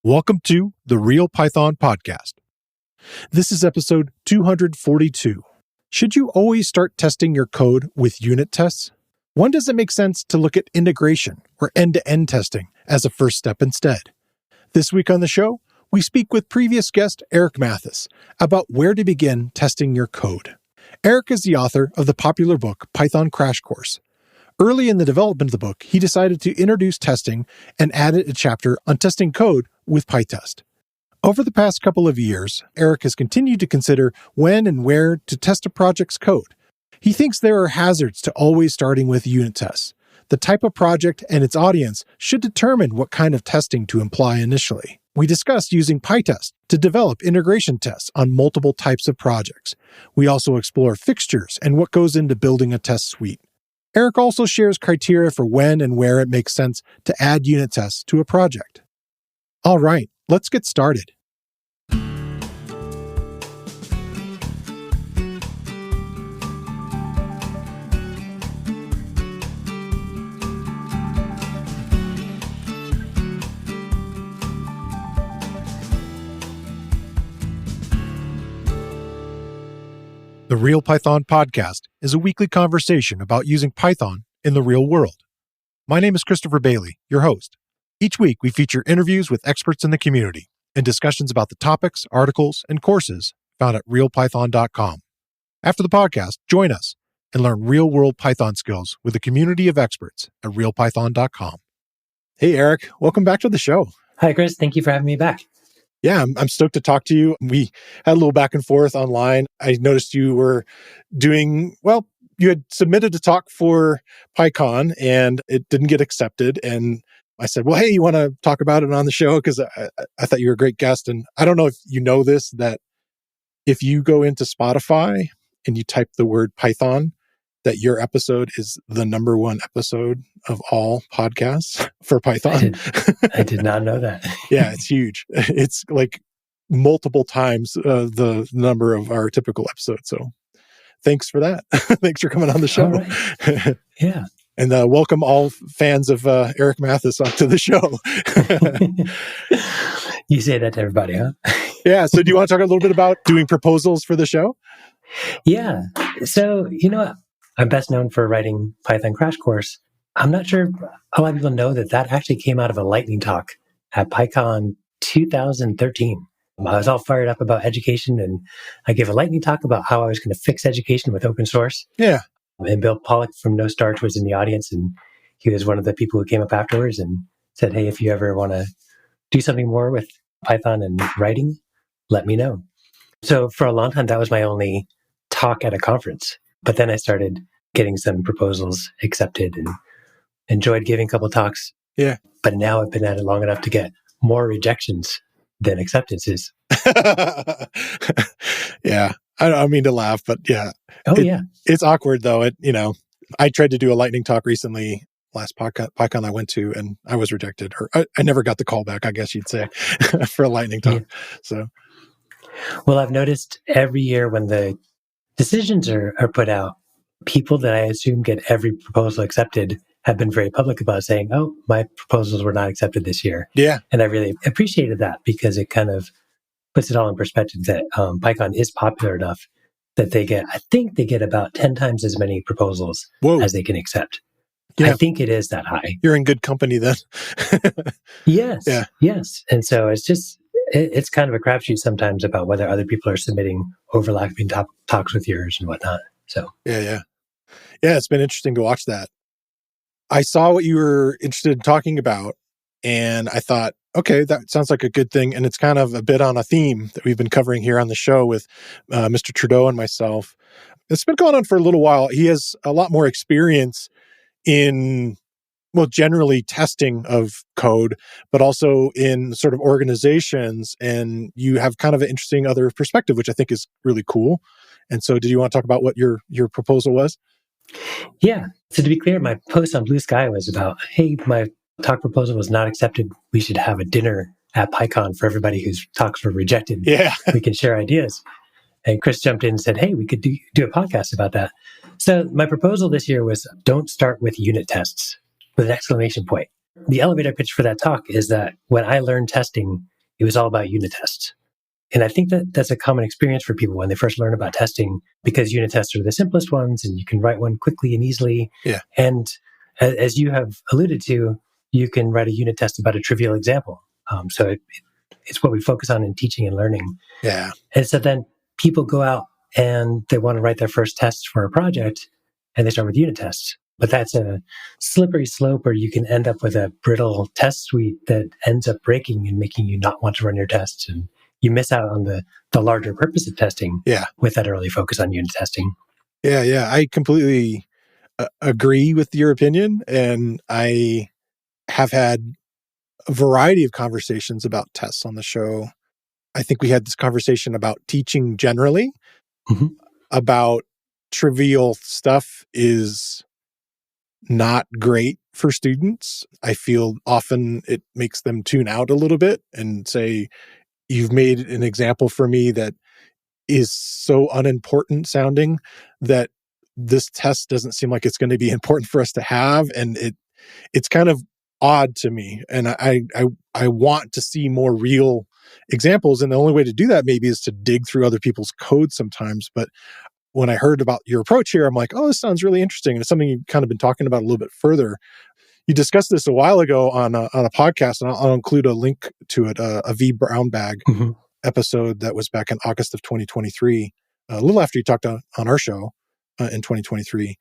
Welcome to the Real Python Podcast. This is episode 242. Should you always start testing your code with unit tests? When does it make sense to look at integration or end-to-end testing as a first step instead? This week on the show, we speak with previous guest Eric Mathis about where to begin testing your code. Eric is the author of the popular book Python Crash Course. Early in the development of the book, he decided to introduce testing and added a chapter on testing code with PyTest. Over the past couple of years, Eric has continued to consider when and where to test a project's code. He thinks there are hazards to always starting with unit tests. The type of project and its audience should determine what kind of testing to apply initially. We discussed using PyTest to develop integration tests on multiple types of projects. We also explore fixtures and what goes into building a test suite. Eric also shares criteria for when and where it makes sense to add unit tests to a project. All right, let's get started. The Real Python Podcast is a weekly conversation about using Python in the real world. My name is Christopher Bailey, your host. Each week, we feature interviews with experts in the community and discussions about the topics, articles, and courses found at realpython.com. After the podcast, join us and learn real-world Python skills with a community of experts at realpython.com. Hey, Eric, welcome back to the show. Hi, Chris. Thank you for having me back. Yeah, I'm stoked to talk to you. We had a little back and forth online. I noticed you were you had submitted a talk for PyCon and it didn't get accepted. And I said, well, hey, you want to talk about it on the show? Because I thought you were a great guest. And I don't know if you know this, that if you go into Spotify and you type the word Python, that your episode is the number one episode of all podcasts for Python. I did not know that. Yeah, it's huge. It's like multiple times the number of our typical episodes. So thanks for that. Thanks for coming on the show. All right. Yeah. And welcome all fans of Eric Mathis onto the show. You say that to everybody, huh? Yeah. So do you want to talk a little bit about doing proposals for the show? Yeah. So, I'm best known for writing Python Crash Course. I'm not sure a lot of people know that actually came out of a lightning talk at PyCon 2013. I was all fired up about education, and I gave a lightning talk about how I was going to fix education with open source. Yeah. And Bill Pollock from No Starch was in the audience, and he was one of the people who came up afterwards and said, hey, if you ever want to do something more with Python and writing, let me know. So for a long time, that was my only talk at a conference. But then I started getting some proposals accepted and enjoyed giving a couple of talks. Yeah. But now I've been at it long enough to get more rejections than acceptances. Yeah. I don't mean to laugh, but yeah. Yeah. It's awkward though. I tried to do a lightning talk recently, last PyCon I went to, and I was rejected, or I never got the call back, I guess you'd say, for a lightning talk. Yeah. So. Well, I've noticed every year when the decisions are put out, people that I assume get every proposal accepted have been very public about saying, oh, my proposals were not accepted this year. Yeah. And I really appreciated that because it kind of puts it all in perspective that PyCon is popular enough that I think they get about 10 times as many proposals as they can accept. Yeah. I think it is that high. You're in good company then. Yes. Yeah. Yes. And so it's kind of a crapshoot sometimes about whether other people are submitting overlapping talks with yours and whatnot. So yeah, it's been interesting to watch that. I saw what you were interested in talking about, and I thought, okay, that sounds like a good thing. And it's kind of a bit on a theme that we've been covering here on the show with Mr. Trudeau and myself. It's been going on for a little while. He has a lot more experience in, generally testing of code, but also in sort of organizations. And you have kind of an interesting other perspective, which I think is really cool. And so did you want to talk about what your proposal was? Yeah. So to be clear, my post on Blue Sky was about, hey, my talk proposal was not accepted. We should have a dinner at PyCon for everybody whose talks were rejected. Yeah. We can share ideas. And Chris jumped in and said, hey, we could do a podcast about that. So my proposal this year was don't start with unit tests with an exclamation point. The elevator pitch for that talk is that when I learned testing, it was all about unit tests. And I think that that's a common experience for people when they first learn about testing, because unit tests are the simplest ones and you can write one quickly and easily. Yeah. And as you have alluded to, you can write a unit test about a trivial example. So it's what we focus on in teaching and learning. Yeah. And so then people go out and they want to write their first tests for a project and they start with unit tests. But that's a slippery slope where you can end up with a brittle test suite that ends up breaking and making you not want to run your tests. And you miss out on the larger purpose of testing with that early focus on unit testing. Yeah. I completely agree with your opinion. And I have had a variety of conversations about tests on the show. I think we had this conversation about teaching generally, about trivial stuff is not great for students. I feel often it makes them tune out a little bit and say, you've made an example for me that is so unimportant sounding that this test doesn't seem like it's going to be important for us to have. And it's kind of odd to me. And I want to see more real examples. And the only way to do that maybe is to dig through other people's code sometimes. But when I heard about your approach here, I'm like, oh, this sounds really interesting. And it's something you've kind of been talking about a little bit further. You discussed this a while ago on a podcast, and I'll include a link to it, a V Brown Bag episode that was back in August of 2023, a little after you talked on our show in 2023.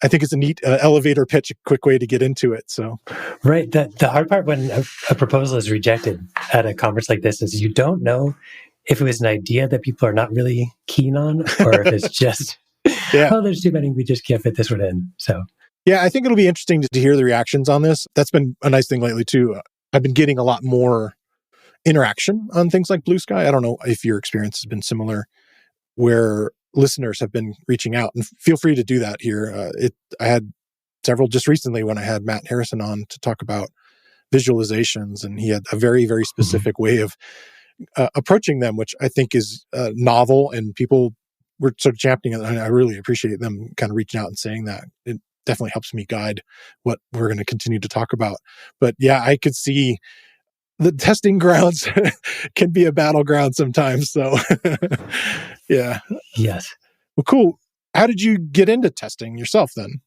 I think it's a neat elevator pitch, a quick way to get into it. So, right. The hard part when a proposal is rejected at a conference like this is you don't know if it was an idea that people are not really keen on, or if it's just, oh, there's too many, we just can't fit this one in. So, yeah, I think it'll be interesting to hear the reactions on this. That's been a nice thing lately too. I've been getting a lot more interaction on things like Blue Sky. I don't know if your experience has been similar, where listeners have been reaching out, and feel free to do that here. I had several just recently when I had Matt Harrison on to talk about visualizations, and he had a very, very specific way of approaching them, which I think is novel, and people were sort of championing it. And I really appreciate them kind of reaching out and saying that. It definitely helps me guide what we're going to continue to talk about. But yeah, I could see the testing grounds can be a battleground sometimes. So yeah. Yes. Well, cool. How did you get into testing yourself then?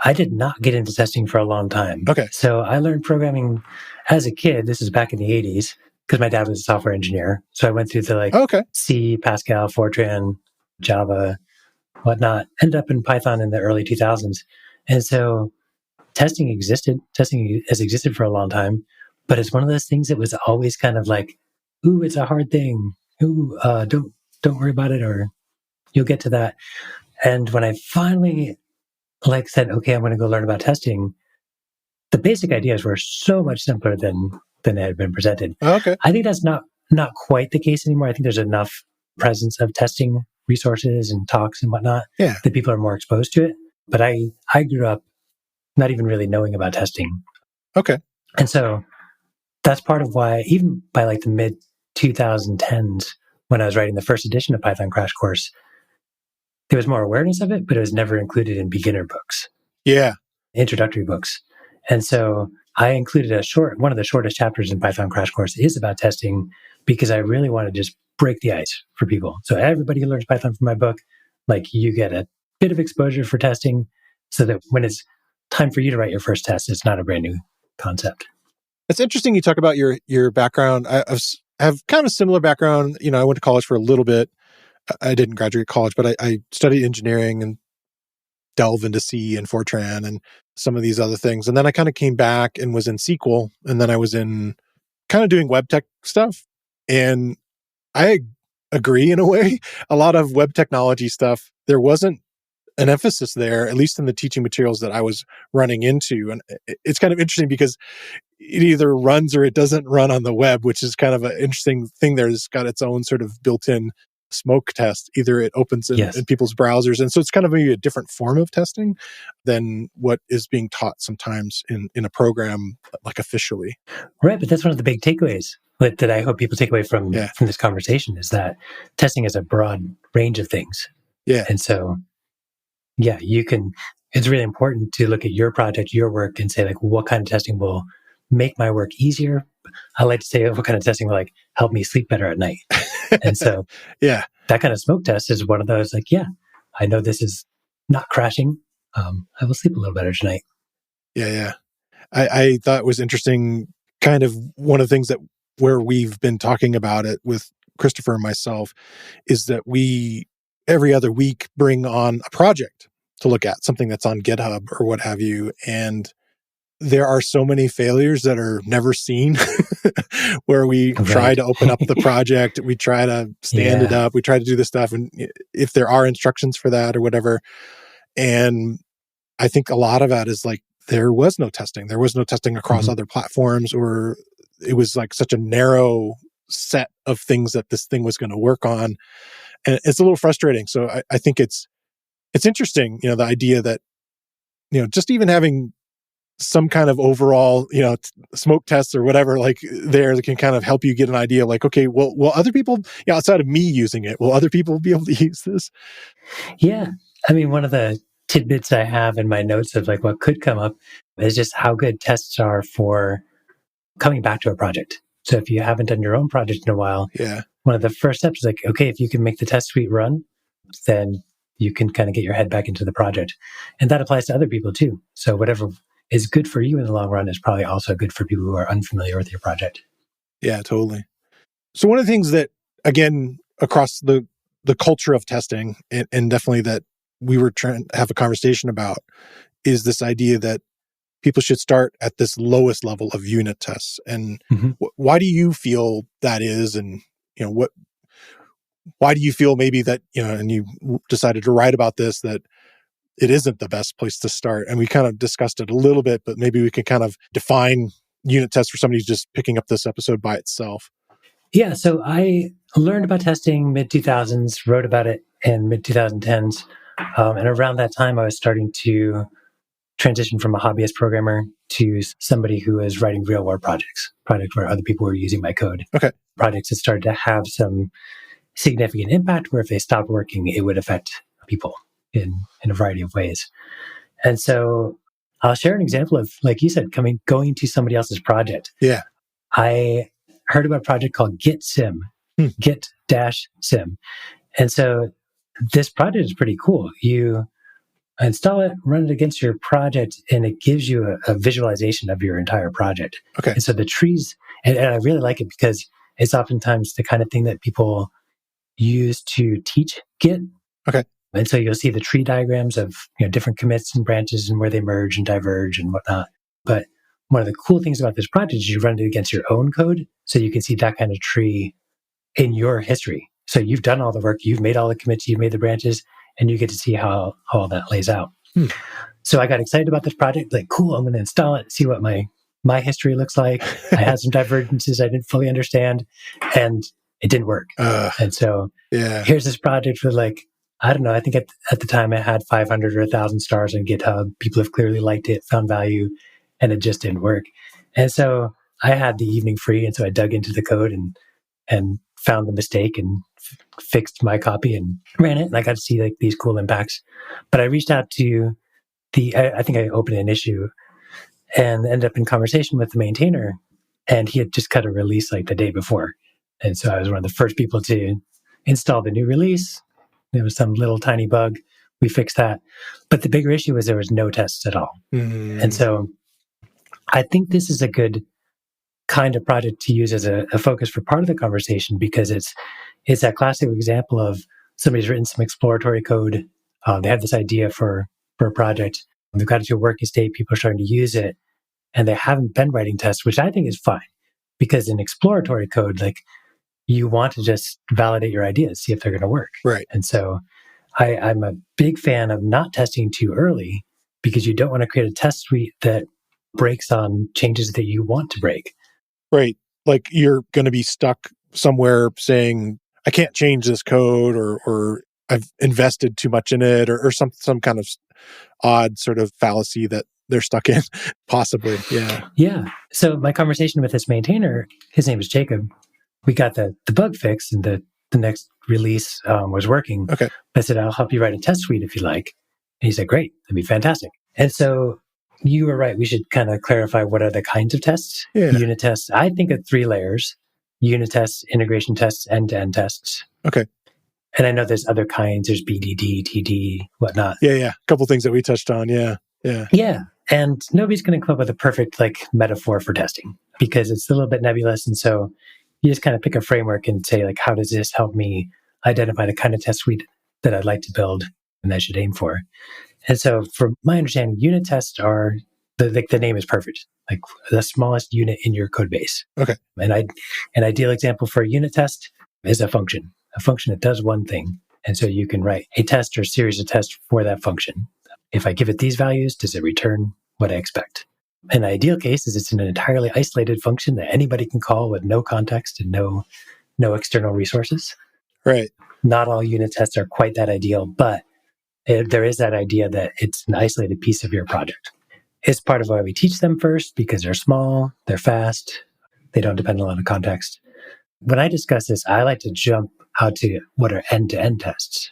I did not get into testing for a long time. Okay. So I learned programming as a kid. This is back in the 80s because my dad was a software engineer. So I went through the C, Pascal, Fortran, Java, whatnot, ended up in Python in the early 2000s. And so testing existed. Testing has existed for a long time, but it's one of those things that was always kind of like, ooh, it's a hard thing. Ooh, don't worry about it, or you'll get to that. And when I finally said, okay, I'm going to go learn about testing, the basic ideas were so much simpler than they had been presented. Okay. I think that's not quite the case anymore. I think there's enough presence of testing resources and talks and whatnot that people are more exposed to it. But I grew up not even really knowing about testing. Okay. And so that's part of why, even by the mid 2010s, when I was writing the first edition of Python Crash Course, there was more awareness of it, but it was never included in beginner books. Yeah. Introductory books. And so I included one of the shortest chapters in Python Crash Course is about testing, because I really want to just break the ice for people. So everybody who learns Python from my book, you get a bit of exposure for testing, so that when it's time for you to write your first test, it's not a brand new concept. It's interesting you talk about your background. I have kind of a similar background. I went to college for a little bit. I didn't graduate college, but I studied engineering and delved into C and Fortran and some of these other things. And then I kind of came back and was in SQL, and then I was in kind of doing web tech stuff. And I agree in a way. A lot of web technology stuff, there wasn't an emphasis there, at least in the teaching materials that I was running into. And it's kind of interesting because it either runs or it doesn't run on the web, which is kind of an interesting thing there. It's got its own sort of built-in smoke test. Either it opens in people's browsers. And so it's kind of maybe a different form of testing than what is being taught sometimes in a program, officially. Right. But that's one of the big takeaways that I hope people take away from this conversation, is that testing is a broad range of things. Yeah. And so, it's really important to look at your project, your work, and say, what kind of testing will make my work easier, I like to say what kind of testing like help me sleep better at night. And so Yeah. that kind of smoke test is one of those like, yeah, I know this is not crashing. I will sleep a little better tonight. Yeah. I thought it was interesting, kind of one of the things that where we've been talking about it with Christopher and myself is that we every other week bring on a project to look at, something that's on GitHub or what have you. And there are so many failures that are never seen where we try to open up the project, we try to stand it up, we try to do this stuff. And if there are instructions for that or whatever. And I think a lot of that is like, there was no testing. There was no testing across other platforms, or it was like such a narrow set of things that this thing was going to work on. And it's a little frustrating. So I think it's interesting, the idea that, just even having some kind of overall, smoke tests or whatever, like there that can kind of help you get an idea like, okay, well, will other people, outside of me using it, will other people be able to use this? Yeah. I mean, one of the tidbits I have in my notes of like what could come up is just how good tests are for coming back to a project. So if you haven't done your own project in a while, one of the first steps is like, okay, if you can make the test suite run, then you can kind of get your head back into the project. And that applies to other people too. So whatever is good for you in the long run is probably also good for people who are unfamiliar with your project. Yeah, totally. So one of the things that, again, across the culture of testing, and definitely that we were trying to have a conversation about, is this idea that people should start at this lowest level of unit tests. And why do you feel that is? And, why do you feel maybe that, and you decided to write about this, that it isn't the best place to start? And we kind of discussed it a little bit, but maybe we can kind of define unit tests for somebody who's just picking up this episode by itself. Yeah. So I learned about testing mid-2000s, wrote about it in mid-2010s. And around that time, I was starting to transition from a hobbyist programmer to somebody who is writing real world projects where other people were using my code. Okay. Projects that started to have some significant impact where if they stopped working, it would affect people in a variety of ways. And so I'll share an example of, like you said, going to somebody else's project. Yeah. I heard about a project called GitSim, Git-Sim. And so this project is pretty cool. You install it, run it against your project, and it gives you a visualization of your entire project. Okay. And so the trees, and I really like it because it's oftentimes the kind of thing that people use to teach Git. Okay. And so you'll see the tree diagrams of different commits and branches and where they merge and diverge and whatnot. But one of the cool things about this project is you run it against your own code, so you can see that kind of tree in your history. So you've done all the work, you've made all the commits, you've made the branches, and you get to see how all that lays out. So I got excited about this project, like, cool, I'm going to install it, see what my history looks like. I had some divergences I didn't fully understand, and it didn't work. And so here's this project with I don't know, I think at the time I had 500 or 1,000 stars on GitHub. People have clearly liked it, found value, and it just didn't work. And so I had the evening free, and so I dug into the code and found the mistake and fixed my copy and ran it. And I got to see these cool impacts. But I reached out to I think I opened an issue and ended up in conversation with the maintainer, and he had just cut a release the day before. And so I was one of the first people to install the new release. There was some little tiny bug. We fixed that. But the bigger issue was there was no tests at all. And so I think this is a good kind of project to use as a focus for part of the conversation, because it's that classic example of somebody's written some exploratory code. They have this idea for a project. They've got it to a working state. People are starting to use it, and they haven't been writing tests, which I think is fine, because in exploratory code, you want to just validate your ideas, see if they're going to work. Right. And so I'm a big fan of not testing too early, because you don't want to create a test suite that breaks on changes that you want to break. Right. Like you're going to be stuck somewhere saying, I can't change this code, or I've invested too much in it, or some kind of odd sort of fallacy that they're stuck in, possibly. Yeah. Yeah. So my conversation with this maintainer, his name is Jacob, we got the bug fixed, and the next release was working. Okay. I said, I'll help you write a test suite if you like. And he said, great, that'd be fantastic. And so You were right. We should kind of clarify what are the kinds of tests. Yeah. Unit tests, I think of 3 layers: unit tests, integration tests, end-to-end tests. Okay. And I know there's other kinds. There's BDD, TD, whatnot. Yeah. A couple things that we touched on. Yeah. Yeah. And nobody's going to come up with a perfect metaphor for testing because it's a little bit nebulous. And so you just kind of pick a framework and say, how does this help me identify the kind of test suite that I'd like to build and I should aim for? And so from my understanding, unit tests are, the name is perfect, the smallest unit in your code base. Okay. And an ideal example for a unit test is a function that does one thing. And so you can write a test or series of tests for that function. If I give it these values, does it return what I expect? An ideal case is it's an entirely isolated function that anybody can call with no context and no external resources. Right. Not all unit tests are quite that ideal, but there is that idea that it's an isolated piece of your project. It's part of why we teach them first, because they're small, they're fast, they don't depend on a lot of context. When I discuss this, I like to jump out to what are end-to-end tests.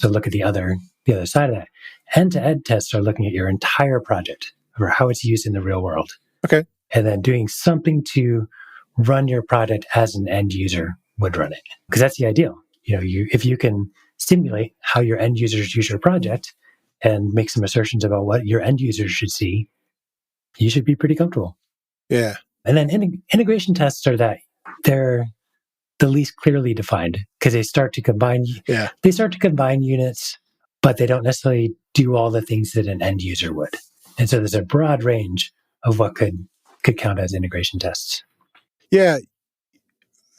So look at the other side of that. End-to-end tests are looking at your entire project or how it's used in the real world. Okay. And then doing something to run your project as an end user would run it. Because that's the ideal. If you can simulate how your end users use your project and make some assertions about what your end users should see, you should be pretty comfortable. Yeah. And then integration tests are that they're the least clearly defined because they start to combine units, but they don't necessarily do all the things that an end user would. And so there's a broad range of what could count as integration tests. Yeah.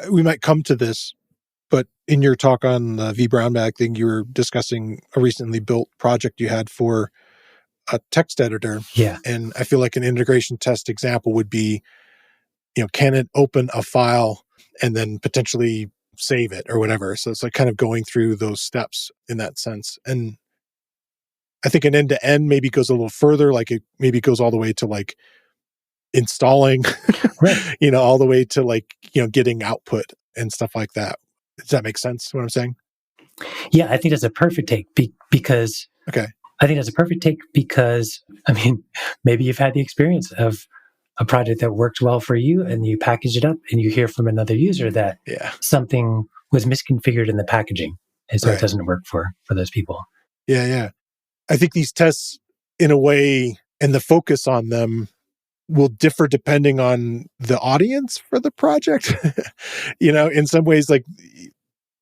We might come to this, but in your talk on the V Brown Bag thing, you were discussing a recently built project you had for a text editor. Yeah. And I feel like an integration test example would be, can it open a file and then potentially save it or whatever? So it's kind of going through those steps in that sense. And I think an end-to-end maybe goes a little further, it maybe goes all the way to installing, right. All the way to getting output and stuff like that. Does that make sense, what I'm saying? Yeah, I think that's a perfect take because... Okay. I think that's a perfect take because, maybe you've had the experience of a project that worked well for you and you package it up and you hear from another user that something was misconfigured in the packaging. And so it doesn't work for those people. Yeah. I think these tests, in a way, and the focus on them will differ depending on the audience for the project. In some ways,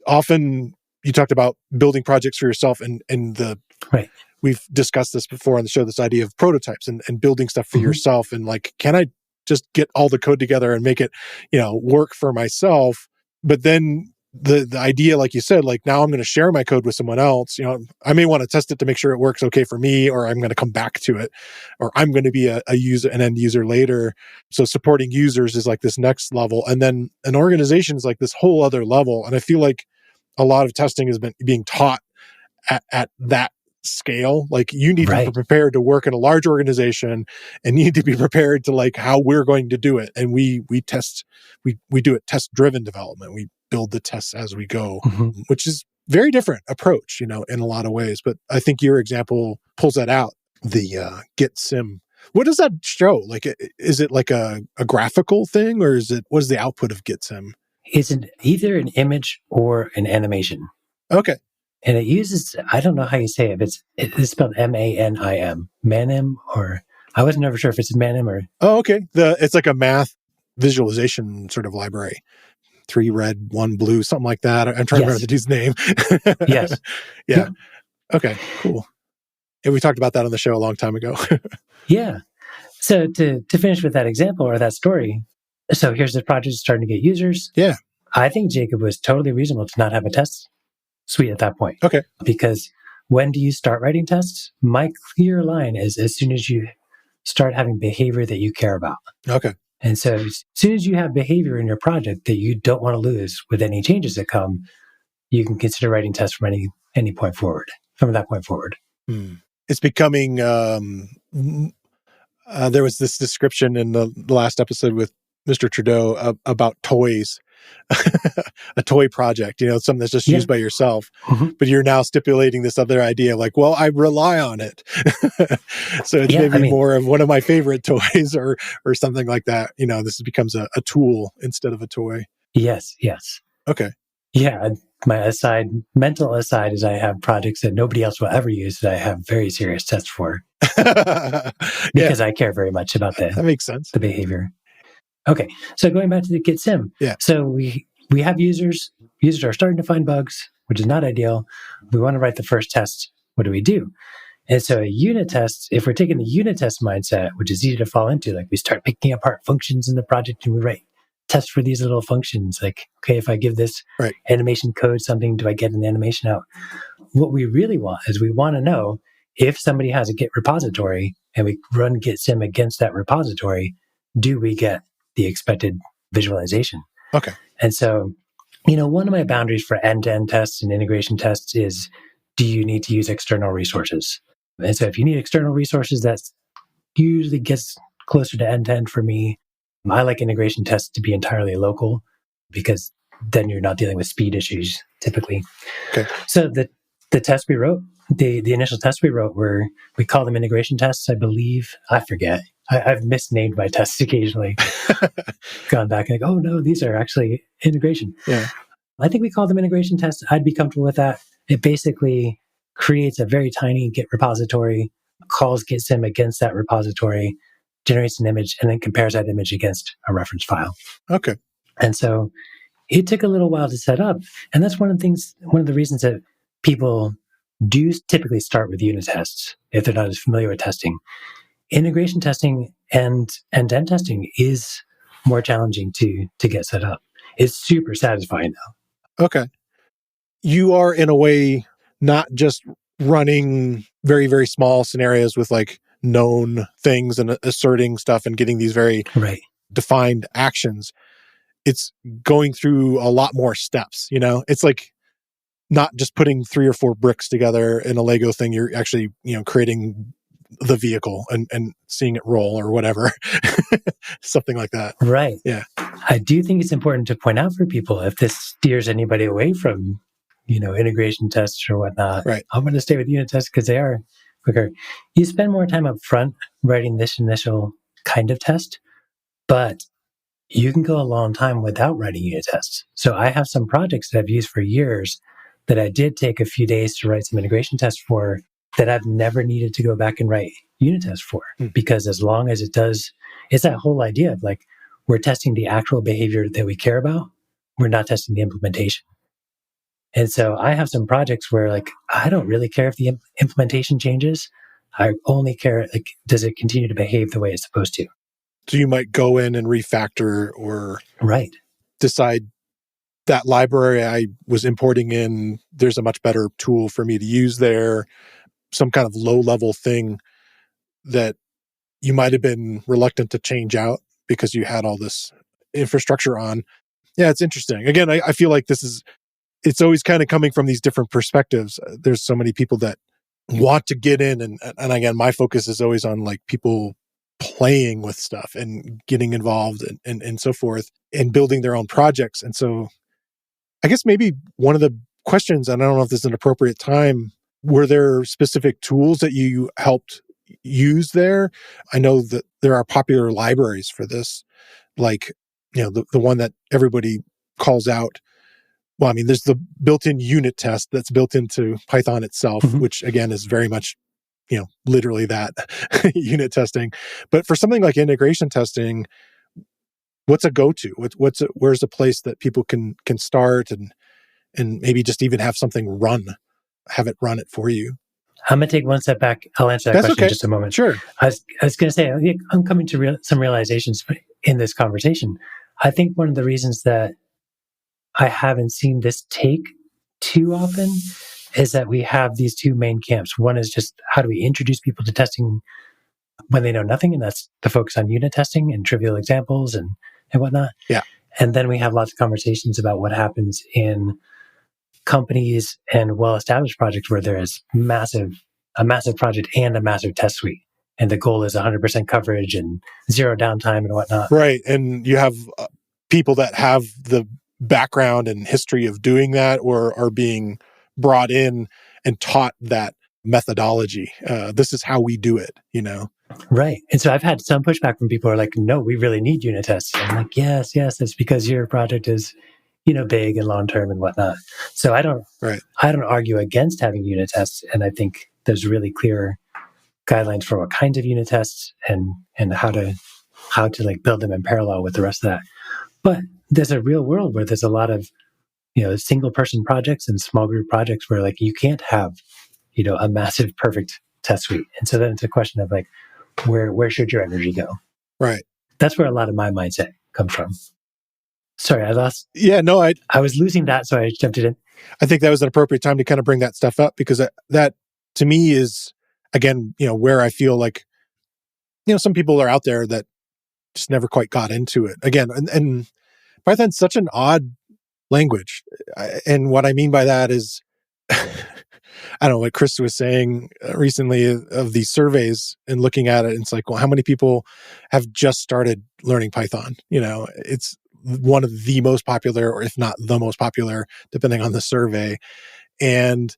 often you talked about building projects for yourself and right. We've discussed this before on the show, this idea of prototypes and building stuff for yourself. And can I just get all the code together and make it, work for myself? But then the idea, like you said, now I'm going to share my code with someone else. I may want to test it to make sure it works okay for me, or I'm going to come back to it, or I'm going to be an end user later. So supporting users is this next level. And then an organization is this whole other level. And I feel like a lot of testing has been being taught at that scale. You need to be prepared to work in a large organization and need to be prepared to how we're going to do it. And we test, we do it test driven development. We build the tests as we go, which is very different approach, in a lot of ways. But I think your example pulls that out. The Git sim. What does that show? Is it a graphical thing, or what is the output of Git sim? It's either an image or an animation. Okay. And it uses, I don't know how you say it, but it's spelled M-A-N-I-M. Manim, or I wasn't ever sure if it's Manim or... Oh, okay. It's a math visualization sort of library. 3 red, 1 blue, something like that. I'm trying to remember the dude's name. Yes. Yeah. Okay, cool. And we talked about that on the show a long time ago. Yeah. So to finish with that example or that story, so here's the project starting to get users. Yeah. I think Jacob was totally reasonable to not have a test suite at that point. Okay. Because when do you start writing tests? My clear line is as soon as you start having behavior that you care about. Okay. And so as soon as you have behavior in your project that you don't want to lose with any changes that come, you can consider writing tests from any point forward, from that point forward. It's becoming, there was this description in the last episode with Mr. Trudeau about toys. a toy project, something that's just used by yourself, but you're now stipulating this other idea of like, well, I rely on it. So it's maybe more of one of my favorite toys or something like that. This becomes a tool instead of a toy. Yes. Okay. Yeah. My mental aside is I have projects that nobody else will ever use that I have very serious tests for. Because I care very much about that makes sense. The behavior. Okay, so going back to the Git sim. Yeah. So we have users. Users are starting to find bugs, which is not ideal. We want to write the first test. What do we do? And so a unit test, if we're taking the unit test mindset, which is easy to fall into, like we start picking apart functions in the project and we write tests for these little functions. Like, okay, if I give this animation code something, do I get an animation out? What we really want is we want to know if somebody has a Git repository and we run Git sim against that repository, do we get the expected visualization? Okay. And so, one of my boundaries for end-to-end tests and integration tests is, do you need to use external resources? And so if you need external resources, that usually gets closer to end-to-end for me. I like integration tests to be entirely local because then you're not dealing with speed issues typically. Okay. So the test we wrote, the initial tests we wrote we call them integration tests, I believe. I forget. I've misnamed my tests occasionally. Gone back and like, oh no, these are actually integration. Yeah. I think we call them integration tests. I'd be comfortable with that. It basically creates a very tiny Git repository, calls Git sim against that repository, generates an image, and then compares that image against a reference file. Okay. And so it took a little while to set up. And that's one of the reasons that people do typically start with unit tests if they're not as familiar with testing. Integration testing and end-to-end testing is more challenging to get set up. It's super satisfying though. Okay. You are in a way not just running very, very small scenarios with like known things and asserting stuff and getting these very defined actions. It's going through a lot more steps, It's like not just putting 3 or 4 bricks together in a Lego thing. You're actually, creating the vehicle and seeing it roll or whatever. Something like that. Right. Yeah. I do think it's important to point out for people, if this steers anybody away from, integration tests or whatnot, I'm going to stay with unit tests because they are quicker. You spend more time up front writing this initial kind of test, but you can go a long time without writing unit tests. So I have some projects that I've used for years that I did take a few days to write some integration tests for that I've never needed to go back and write unit tests for. Because as long as it does, it's that whole idea of like, we're testing the actual behavior that we care about. We're not testing the implementation. And so I have some projects where like, I don't really care if the implementation changes. I only care, like, does it continue to behave the way it's supposed to? So you might go in and refactor or decide that library I was importing in, there's a much better tool for me to use there, some kind of low-level thing that you might have been reluctant to change out because you had all this infrastructure on. Yeah, it's interesting. Again, I feel like it's always kind of coming from these different perspectives. There's so many people that want to get in, and again, my focus is always on like people playing with stuff and getting involved and so forth and building their own projects. And so I guess maybe one of the questions, and I don't know if this is an appropriate time, were there specific tools that you helped use there? I know that there are popular libraries for this, like, the one that everybody calls out. Well, I mean, there's the built-in unit test that's built into Python itself, which again is very much, literally that unit testing. But for something like integration testing, what's a go-to? Where's a place that people can start and maybe just even have something have it run it for you? I'm going to take one step back. I'll answer that question in just a moment. Sure. I was going to say, I'm coming to some realizations in this conversation. I think one of the reasons that I haven't seen this take too often is that we have these two main camps. One is just how do we introduce people to testing when they know nothing, and that's the focus on unit testing and trivial examples and whatnot. Yeah. And then we have lots of conversations about what happens in companies and well-established projects where there is a massive project and a massive test suite. And the goal is 100% coverage and zero downtime and whatnot. Right. And you have people that have the background and history of doing that, or are being brought in and taught that methodology. This is how we do it, Right. And so I've had some pushback from people who are like, no, we really need unit tests. I'm like, yes, that's because your project is, big and long-term and whatnot. So I don't argue against having unit tests. And I think there's really clear guidelines for what kinds of unit tests and how to like build them in parallel with the rest of that. But there's a real world where there's a lot of, single person projects and small group projects where like you can't have, a massive perfect test suite. And so then it's a question of like, where should your energy go? Right. That's where a lot of my mindset comes from. Sorry, I lost. Yeah, no, I was losing that, so I jumped it in. I think that was an appropriate time to kind of bring that stuff up, because that to me is, again, where I feel like, some people are out there that just never quite got into it. Again, and Python's such an odd language. And what I mean by that is, I don't know what Chris was saying recently of these surveys and looking at it. And it's like, well, how many people have just started learning Python? It's one of the most popular, or if not the most popular, depending on the survey. And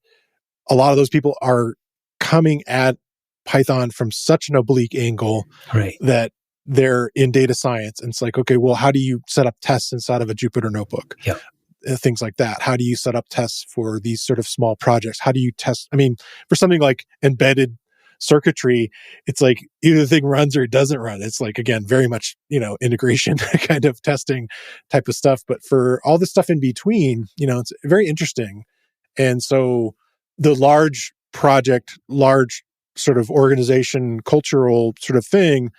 a lot of those people are coming at Python from such an oblique angle, right, that they're in data science. And it's like, okay, well, how do you set up tests inside of a Jupyter notebook? Yep. Things like that. How do you set up tests for these sort of small projects? How do you test? I mean, for something like embedded circuitry, it's like either the thing runs or it doesn't run. It's like, again, very much, integration kind of testing type of stuff. But for all the stuff in between, it's very interesting. And so the large project, large sort of organization, cultural sort of thing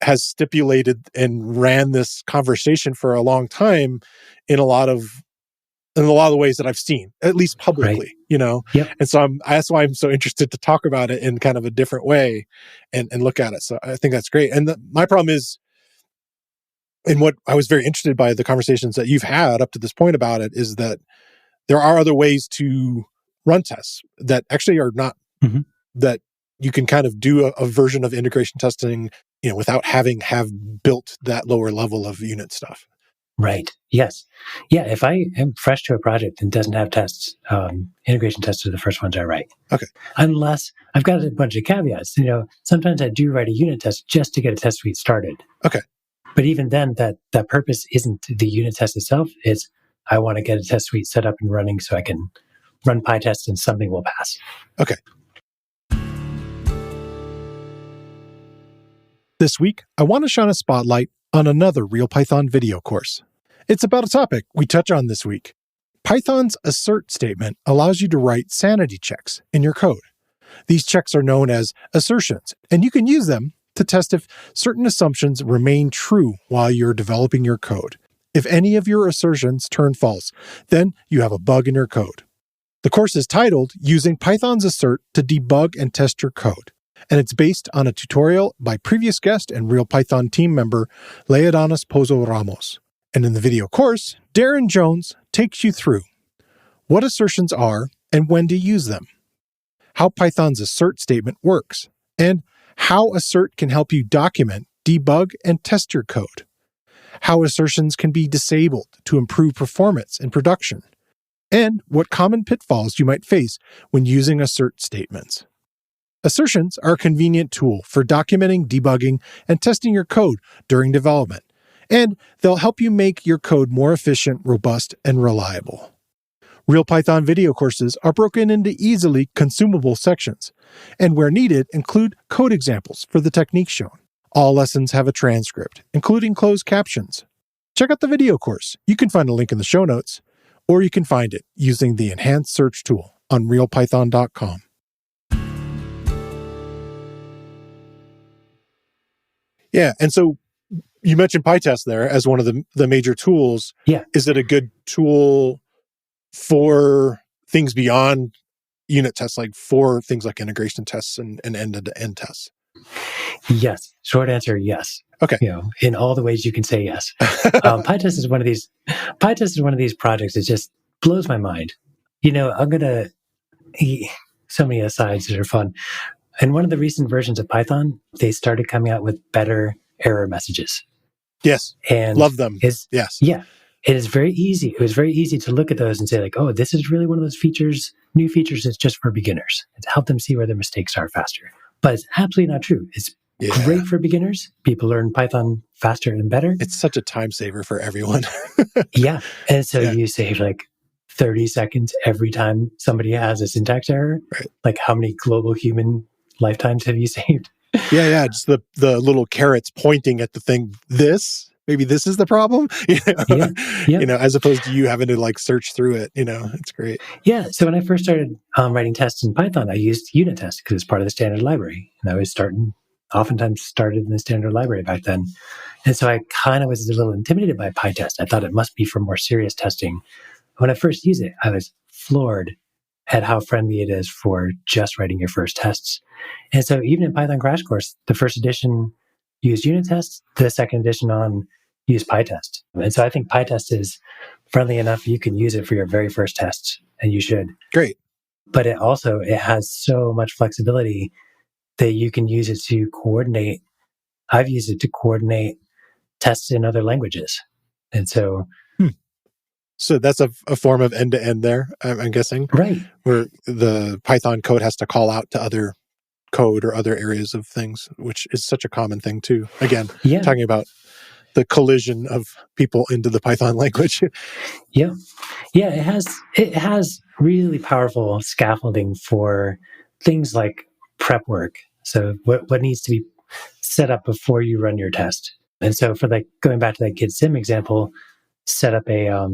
has stipulated and ran this conversation for a long time in a lot of the ways that I've seen, at least publicly, Yep. And so that's why I'm so interested to talk about it in kind of a different way and look at it. So I think that's great. And my problem is, and what I was very interested by the conversations that you've had up to this point about it, is that there are other ways to run tests that actually are not, that you can kind of do a version of integration testing, without having built that lower level of unit stuff. Right. Yes. Yeah. If I am fresh to a project and doesn't have tests, integration tests are the first ones I write. Okay. Unless I've got a bunch of caveats. Sometimes I do write a unit test just to get a test suite started. Okay. But even then, that purpose isn't the unit test itself. It's I want to get a test suite set up and running so I can run PyTest and something will pass. Okay. This week, I want to shine a spotlight on another RealPython video course. It's about a topic we touch on this week. Python's assert statement allows you to write sanity checks in your code. These checks are known as assertions, and you can use them to test if certain assumptions remain true while you're developing your code. If any of your assertions turn false, then you have a bug in your code. The course is titled Using Python's Assert to Debug and Test Your Code, and it's based on a tutorial by previous guest and RealPython team member Leodanis Pozo Ramos. And in the video course, Darren Jones takes you through what assertions are and when to use them, how Python's assert statement works, and how assert can help you document, debug, and test your code, how assertions can be disabled to improve performance in production, and what common pitfalls you might face when using assert statements. Assertions are a convenient tool for documenting, debugging, and testing your code during development, and they'll help you make your code more efficient, robust, and reliable. RealPython video courses are broken into easily consumable sections, and where needed include code examples for the techniques shown. All lessons have a transcript, including closed captions. Check out the video course. You can find a link in the show notes, or you can find it using the enhanced search tool on realpython.com. Yeah, and so you mentioned PyTest there as one of the major tools. Yeah. Is it a good tool for things beyond unit tests, like for things like integration tests and end-to-end tests? Yes. Short answer, yes. Okay. In all the ways you can say yes. PyTest is one of these projects that just blows my mind. I'm going to so many asides that are fun. In one of the recent versions of Python, they started coming out with better error messages. Yes. And love them. Yes. Yeah. it is very easy. It was very easy to look at those and say like, oh, this is really one of those features, new features that's just for beginners. To help them see where their mistakes are faster. But it's absolutely not true. It's great for beginners. People learn Python faster and better. It's such a time saver for everyone. Yeah. And so you save like 30 seconds every time somebody has a syntax error. Right. Like how many global human lifetimes have you saved? Yeah. Just the little carrots pointing at the thing. Maybe this is the problem, as opposed to you having to like search through it. It's great. Yeah. So when I first started writing tests in Python, I used unit tests because it's part of the standard library. And I was oftentimes started in the standard library back then. And so I kind of was a little intimidated by PyTest. I thought it must be for more serious testing. When I first used it, I was floored at how friendly it is for just writing your first tests. And so even in Python Crash Course, the first edition used unit tests, the second edition used PyTest. And so I think PyTest is friendly enough you can use it for your very first tests, and you should. Great. But it has so much flexibility that you can use it to coordinate. I've used it to coordinate tests in other languages. And so... So that's a form of end-to-end there, I'm guessing. Right. Where the Python code has to call out to other code or other areas of things, which is such a common thing too. Again, talking about the collision of people into the Python language. Yeah. It has really powerful scaffolding for things like prep work. So what needs to be set up before you run your test. And so for going back to that Git sim example, set up a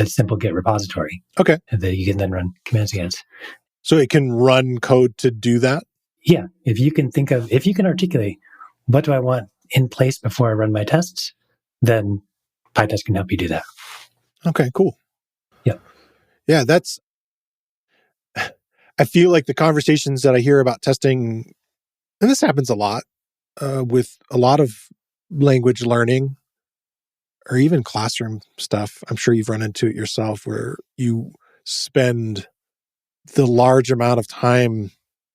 simple Git repository. Okay. That you can then run commands against. So it can run code to do that? Yeah. If you can articulate, what do I want in place before I run my tests, then PyTest can help you do that. Okay, cool. Yeah. Yeah, I feel like the conversations that I hear about testing, and this happens a lot with a lot of language learning or even classroom stuff. I'm sure you've run into it yourself where you spend the large amount of time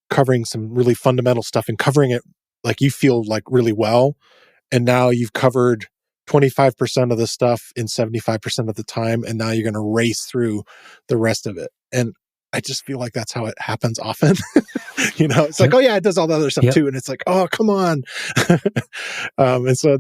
covering some really fundamental stuff and covering it like you feel like really well. And now you've covered 25% of the stuff in 75% of the time. And now you're going to race through the rest of it. And I just feel like that's how it happens often. It's like, oh yeah, it does all the other stuff too. And it's like, oh, come on. And so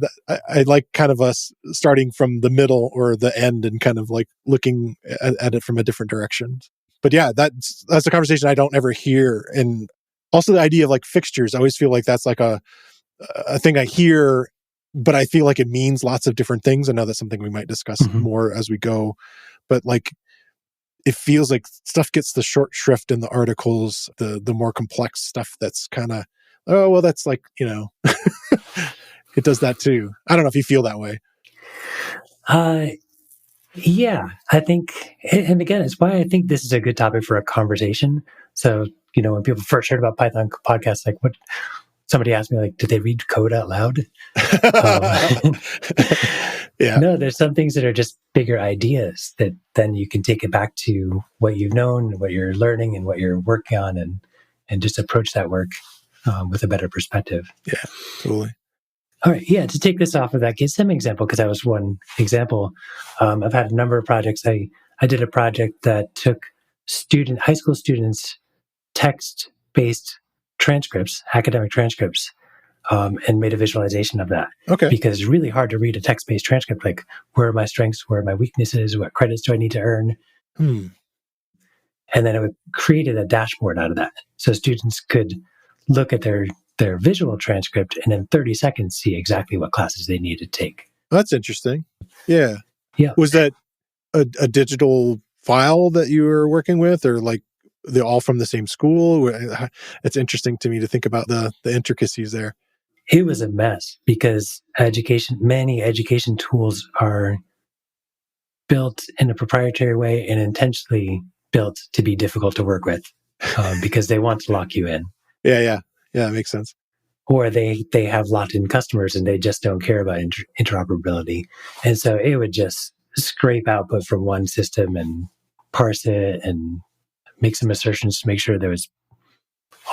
I like kind of us starting from the middle or the end and kind of like looking at it from a different direction. But yeah, that's a conversation I don't ever hear. And also the idea of like fixtures, I always feel like that's like a thing I hear, but I feel like it means lots of different things. I know that's something we might discuss more as we go, but like, it feels like stuff gets the short shrift in the articles, the more complex stuff that's kind of, oh, well, that's like, it does that too. I don't know if you feel that way. Yeah, I think, and again, it's why I think this is a good topic for a conversation. So, when people first heard about Python podcasts, like somebody asked me, like, did they read code out loud? Yeah. No, there's some things that are just bigger ideas that then you can take it back to what you've known, what you're learning, and what you're working on, and just approach that work with a better perspective. Yeah, totally. All right. Yeah. To take this off of that Git sim example, because that was one example, I've had a number of projects. I did a project that took high school students' text-based transcripts, academic transcripts, and made a visualization of that. Okay. Because it's really hard to read a text-based transcript. Like, where are my strengths? Where are my weaknesses? What credits do I need to earn? And then it created a dashboard out of that. So students could look at their visual transcript and in 30 seconds see exactly what classes they need to take. That's interesting. Yeah. Yeah. Was that a digital file that you were working with, or like they're all from the same school? It's interesting to me to think about the intricacies there. It was a mess because many education tools are built in a proprietary way and intentionally built to be difficult to work with because they want to lock you in. Yeah, that makes sense. Or they have locked-in customers and they just don't care about interoperability. And so it would just scrape output from one system and parse it and make some assertions to make sure there was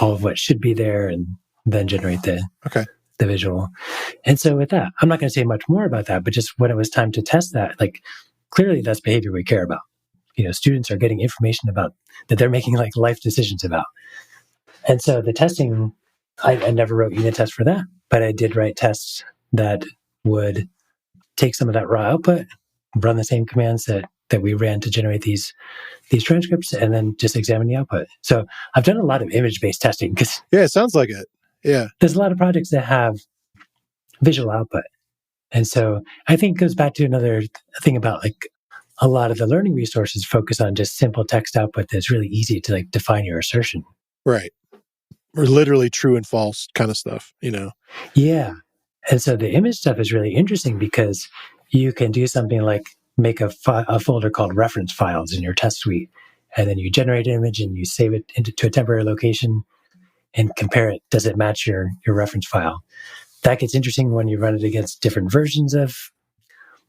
all of what should be there and then generate the visual. And so with that, I'm not going to say much more about that, but just when it was time to test that, like clearly that's behavior we care about. Students are getting information about that they're making like life decisions about. And so the testing, I never wrote unit tests for that, but I did write tests that would take some of that raw output, run the same commands that we ran to generate these transcripts, and then just examine the output. So I've done a lot of image-based testing because Yeah, it sounds like it. Yeah. there's a lot of projects that have visual output. And so I think it goes back to another thing about like a lot of the learning resources focus on just simple text output that's really easy to like define your assertion. Right. Or literally true and false kind of stuff, Yeah. And so the image stuff is really interesting because you can do something like make a folder called reference files in your test suite. And then you generate an image and you save it to a temporary location and compare it. Does it match your reference file? That gets interesting when you run it against different versions of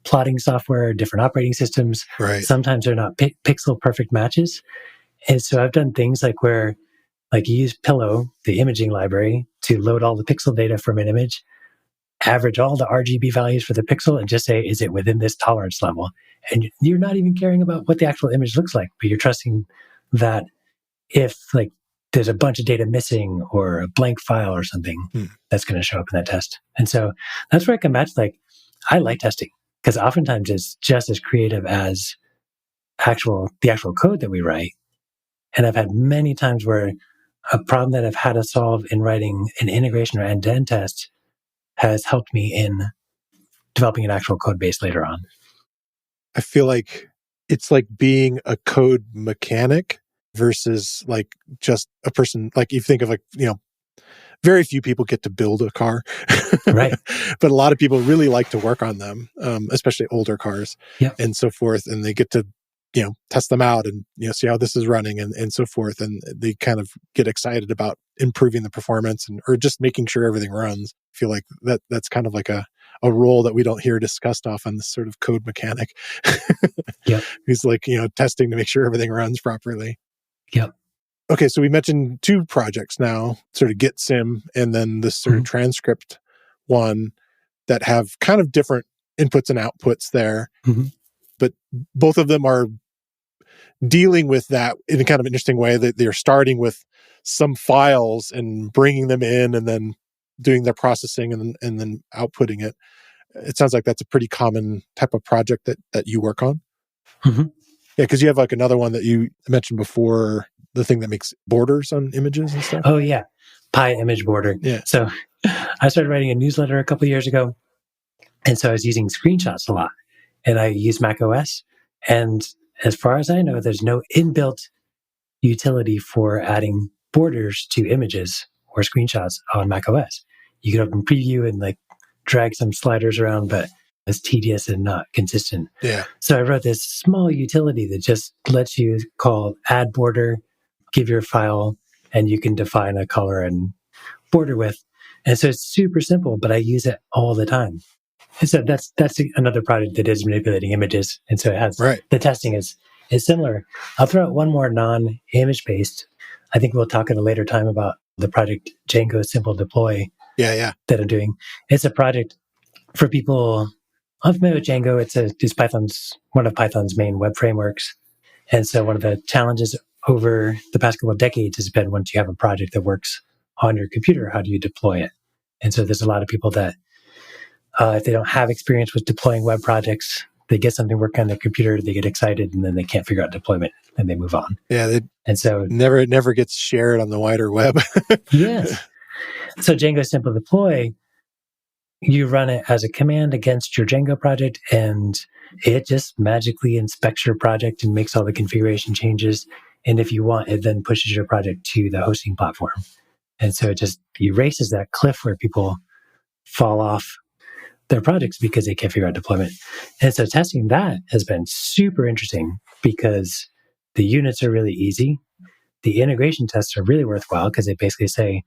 plotting software, different operating systems. Right. Sometimes they're not pixel perfect matches. And so I've done things like where like you use Pillow, the imaging library, to load all the pixel data from an image, average all the RGB values for the pixel, and just say, is it within this tolerance level? And you're not even caring about what the actual image looks like, but you're trusting that if like there's a bunch of data missing or a blank file or something, that's going to show up in that test. And so that's where I come back to like, I like testing because oftentimes it's just as creative as the actual code that we write. And I've had many times where a problem that I've had to solve in writing an integration or end-to-end test has helped me in developing an actual code base later on. I feel like it's like being a code mechanic versus like just a person. Like you think of like, very few people get to build a car, Right? But a lot of people really like to work on them, especially older cars and so forth. And they get to, test them out and, see how this is running and so forth. And they kind of get excited about improving the performance or just making sure everything runs. I feel like that's kind of like a role that we don't hear discussed often, this sort of code mechanic. Who's like, testing to make sure everything runs properly. Yep. Okay, so we mentioned two projects now, sort of GitSim and then this sort of transcript one that have kind of different inputs and outputs there. But both of them are dealing with that in a kind of interesting way, that they're starting with some files and bringing them in and then doing their processing and then outputting it. It sounds like that's a pretty common type of project that you work on. Yeah, because you have like another one that you mentioned before, the thing that makes borders on images and stuff. Oh yeah, PyImage border. Yeah. So I started writing a newsletter a couple of years ago, and so I was using screenshots a lot, and I use Mac OS. And as far as I know, there's no inbuilt utility for adding borders to images or screenshots on Mac OS. You can open Preview and like drag some sliders around, but it's tedious and not consistent. Yeah. So I wrote this small utility that just lets you call add border, give your file, and you can define a color and border width. And so it's super simple, but I use it all the time. And so that's another project that is manipulating images. And so it has the testing is similar. I'll throw out one more non-image based. I think we'll talk at a later time about the project Django Simple Deploy that I'm doing. It's a project for people unfamiliar with Django. It's one of Python's main web frameworks. And so one of the challenges over the past couple of decades has been, once you have a project that works on your computer, how do you deploy it? And so there's a lot of people that if they don't have experience with deploying web projects, they get something working on their computer, they get excited, and then they can't figure out deployment, and they move on. Yeah, and so it never gets shared on the wider web. Yes. So Django Simple Deploy, you run it as a command against your Django project, and it just magically inspects your project and makes all the configuration changes. And if you want, it then pushes your project to the hosting platform. And so it just erases that cliff where people fall off their projects because they can't figure out deployment. And so testing that has been super interesting because the units are really easy. The integration tests are really worthwhile because they basically say,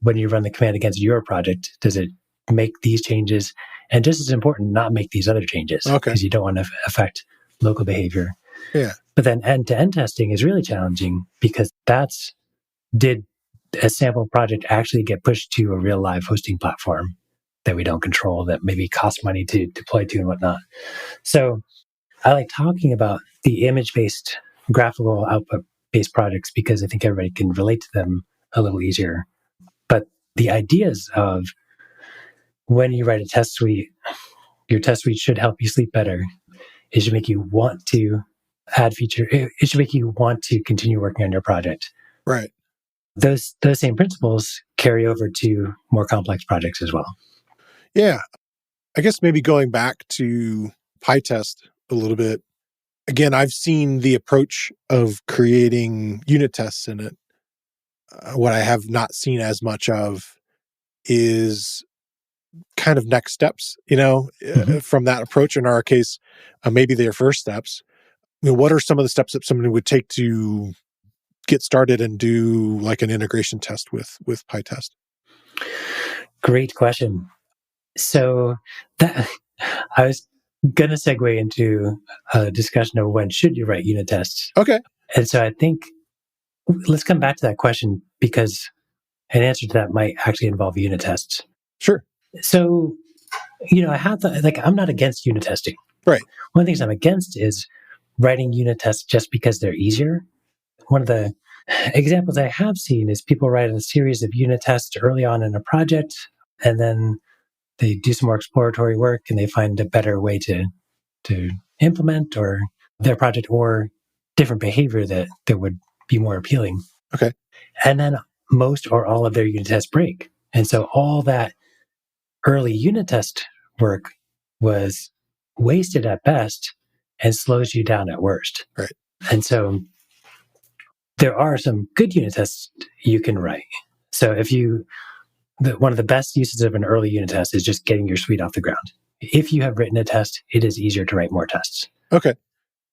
when you run the command against your project, does it make these changes? And just as important, not make these other changes because you don't want to affect local behavior. Yeah. But then end-to-end testing is really challenging because did a sample project actually get pushed to a real live hosting platform that we don't control, that maybe costs money to deploy to and whatnot. So I like talking about the image-based, graphical output-based projects because I think everybody can relate to them a little easier. But the ideas of when you write a test suite, your test suite should help you sleep better. It should make you want to add feature. It should make you want to continue working on your project. Right. Those same principles carry over to more complex projects as well. Yeah. I guess maybe going back to PyTest a little bit. Again, I've seen the approach of creating unit tests in it. What I have not seen as much of is kind of next steps, from that approach. In our case, maybe their first steps. What are some of the steps that somebody would take to get started and do like an integration test with PyTest? Great question. So that I was going to segue into a discussion of when should you write unit tests. Okay. And so I think let's come back to that question because an answer to that might actually involve unit tests. Sure. So, I have I'm not against unit testing. Right. One of the things I'm against is writing unit tests just because they're easier. One of the examples I have seen is people write a series of unit tests early on in a project, and then they do some more exploratory work and they find a better way to implement or their project or different behavior that would be more appealing. Okay. And then most or all of their unit tests break. And so all that early unit test work was wasted at best and slows you down at worst. Right. And so there are some good unit tests you can write. So one of the best uses of an early unit test is just getting your suite off the ground. If you have written a test, it is easier to write more tests. Okay.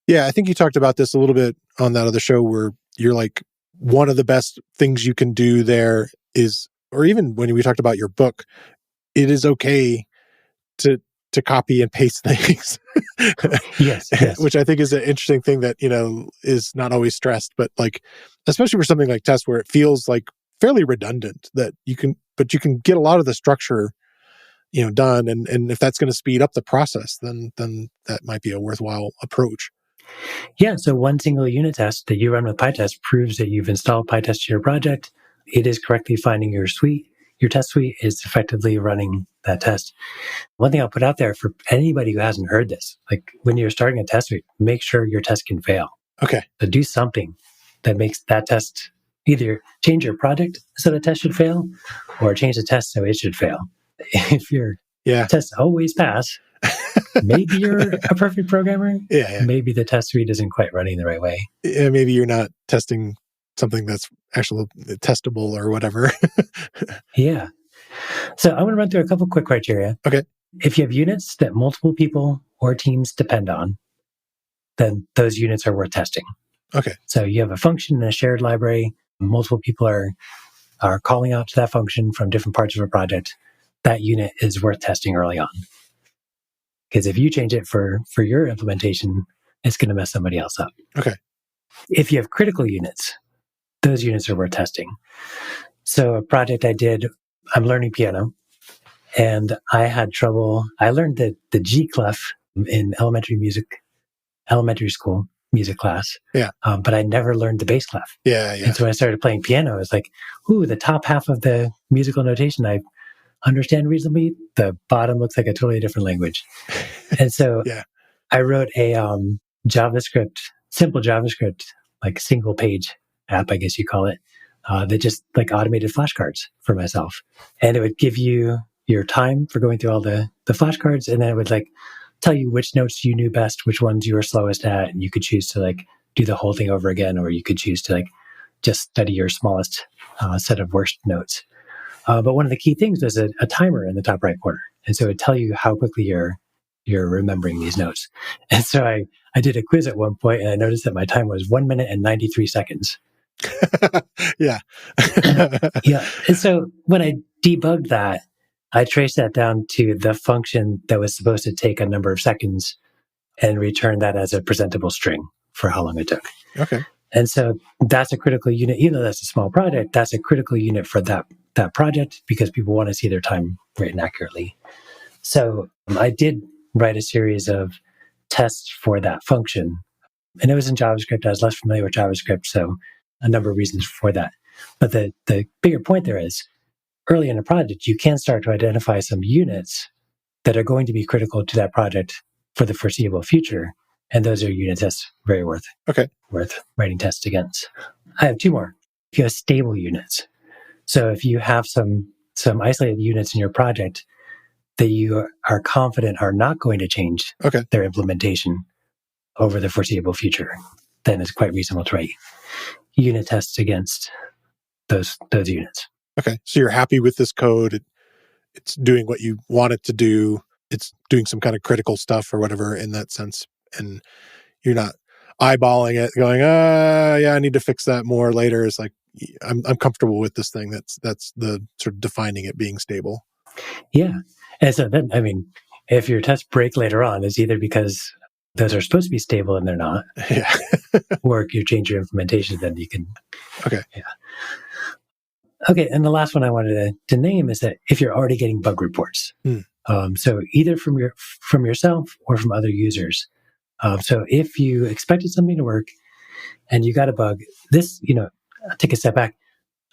Yeah, I think you talked about this a little bit on that other show where you're like, one of the best things you can do there is, or even when we talked about your book, it is okay to copy and paste things. Yes. Which I think is an interesting thing that, is not always stressed, but like, especially for something like tests where it feels like fairly redundant that you can get a lot of the structure, done. And if that's going to speed up the process, then that might be a worthwhile approach. Yeah. So one single unit test that you run with PyTest proves that you've installed PyTest to your project. It is correctly finding your suite. Your test suite is effectively running that test. One thing I'll put out there for anybody who hasn't heard this, like when you're starting a test suite, make sure your test can fail. Okay. So do something that makes that test either change your project so the test should fail or change the test so it should fail. If your tests always pass, maybe you're a perfect programmer. Yeah. Maybe the test suite isn't quite running the right way. Yeah, maybe you're not testing something that's actually testable or whatever. Yeah. So I'm going to run through a couple quick criteria. Okay. If you have units that multiple people or teams depend on, then those units are worth testing. Okay. So you have a function in a shared library. Multiple people are calling out to that function from different parts of a project. That unit is worth testing early on. Because if you change it for your implementation, it's going to mess somebody else up. Okay. If you have critical units, those units are worth testing. So a project I did, I'm learning piano, and I had trouble. I learned the G clef in elementary school music class. Yeah. But I never learned the bass clef. Yeah. And so when I started playing piano, it's like, the top half of the musical notation I understand reasonably. The bottom looks like a totally different language. And so I wrote a simple JavaScript, like single page app, I guess you call it, that just like automated flashcards for myself. And it would give you your time for going through all the flashcards. And then it would like tell you which notes you knew best, which ones you were slowest at. And you could choose to like do the whole thing over again, or you could choose to like just study your smallest set of worst notes. But one of the key things was a timer in the top right corner. And so it would tell you how quickly you're remembering these notes. And so I did a quiz at one point and I noticed that my time was 1 minute and 93 seconds. Yeah. Yeah. And so when I debugged that, I traced that down to the function that was supposed to take a number of seconds and return that as a presentable string for how long it took. Okay. And so that's a critical unit. Even though that's a small project, that's a critical unit for that project because people want to see their time written accurately. So I did write a series of tests for that function. And it was in JavaScript. I was less familiar with JavaScript, so a number of reasons for that. But the bigger point there is, early in a project, you can start to identify some units that are going to be critical to that project for the foreseeable future. And those are unit tests very worth writing tests against. I have two more. If you have stable units. So if you have some isolated units in your project that you are confident are not going to change their implementation over the foreseeable future, then it's quite reasonable to write unit tests against those units. Okay. So you're happy with this code. It's doing what you want it to do. It's doing some kind of critical stuff or whatever in that sense. And you're not eyeballing it going, yeah, I need to fix that more later. It's like, I'm comfortable with this thing. That's the sort of defining it being stable. Yeah. And so then, I mean, if your tests break later on, it's either because those are supposed to be stable and they're not. Yeah. Or if you change your implementation, then you can. Okay. Yeah. Okay. And the last one I wanted to name is that if you're already getting bug reports, so either from yourself or from other users. So if you expected something to work and you got a bug, this, I'll take a step back.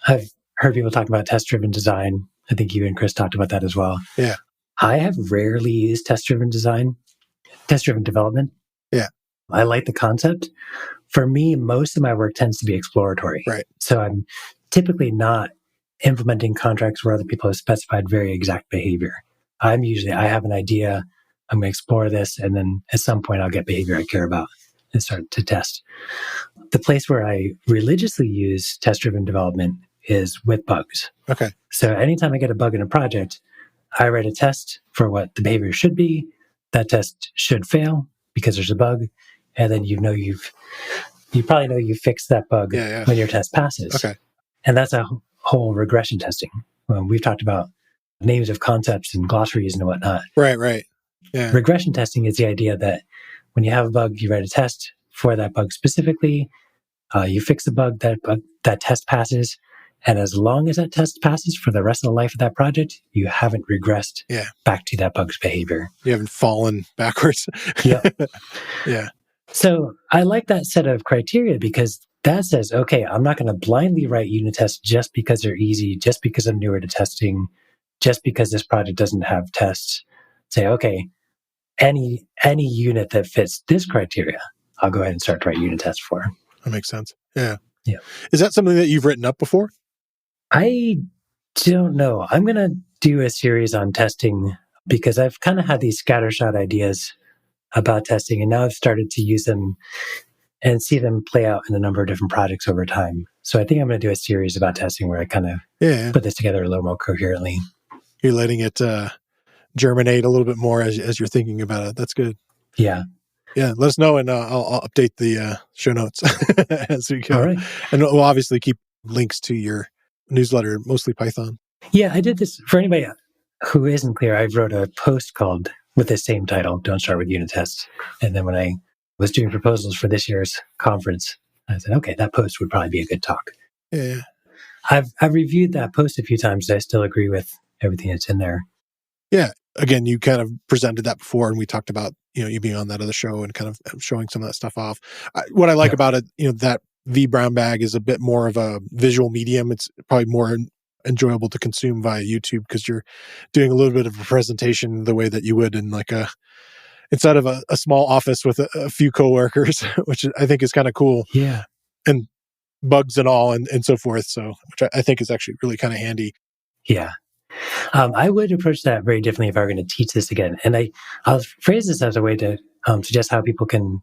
I've heard people talk about test-driven design. I think you and Chris talked about that as well. Yeah. I have rarely used test-driven development. Yeah. I like the concept. For me, most of my work tends to be exploratory. Right. So I'm typically not implementing contracts where other people have specified very exact behavior. I have an idea, I'm going to explore this, and then at some point I'll get behavior I care about and start to test. The place where I religiously use test-driven development is with bugs. Okay. So anytime I get a bug in a project, I write a test for what the behavior should be. That test should fail because there's a bug. And then you probably know you fixed that bug when your test passes. Okay. And that's a whole regression testing. We've talked about names of concepts and glossaries and whatnot. Right. Yeah. Regression testing is the idea that when you have a bug, you write a test for that bug specifically. You fix the bug, that test passes. And as long as that test passes for the rest of the life of that project, you haven't regressed back to that bug's behavior. You haven't fallen backwards. Yep. Yeah. So I like that set of criteria because that says, okay, I'm not going to blindly write unit tests just because they're easy, just because I'm newer to testing, just because this project doesn't have tests. Say, okay, any unit that fits this criteria, I'll go ahead and start to write unit tests for. That makes sense. Yeah. Yeah. Is that something that you've written up before? I don't know. I'm going to do a series on testing because I've kind of had these scattershot ideas about testing, and now I've started to use them and see them play out in a number of different projects over time. So I think I'm going to do a series about testing where I kind of put this together a little more coherently. You're letting it germinate a little bit more as you're thinking about it. That's good. Yeah. Yeah. Let us know, and I'll update the show notes as we go. All right. And we'll obviously keep links to your newsletter, Mostly Python. Yeah, I did this for anybody who isn't clear. I wrote a post with the same title, Don't Start with Unit Tests. And then when I was doing proposals for this year's conference, I said, okay, that post would probably be a good talk. Yeah. I've reviewed that post a few times. I still agree with everything that's in there. Yeah. Again, you kind of presented that before, and we talked about, you being on that other show and kind of showing some of that stuff off. What I like about it, that V Brown Bag is a bit more of a visual medium. It's probably more enjoyable to consume via YouTube because you're doing a little bit of a presentation the way that you would in inside of a small office with a few coworkers, which I think is kind of cool. Yeah. And bugs and all and so forth. So, which I think is actually really kind of handy. Yeah. I would approach that very differently if I were going to teach this again. And I'll phrase this as a way to suggest how people can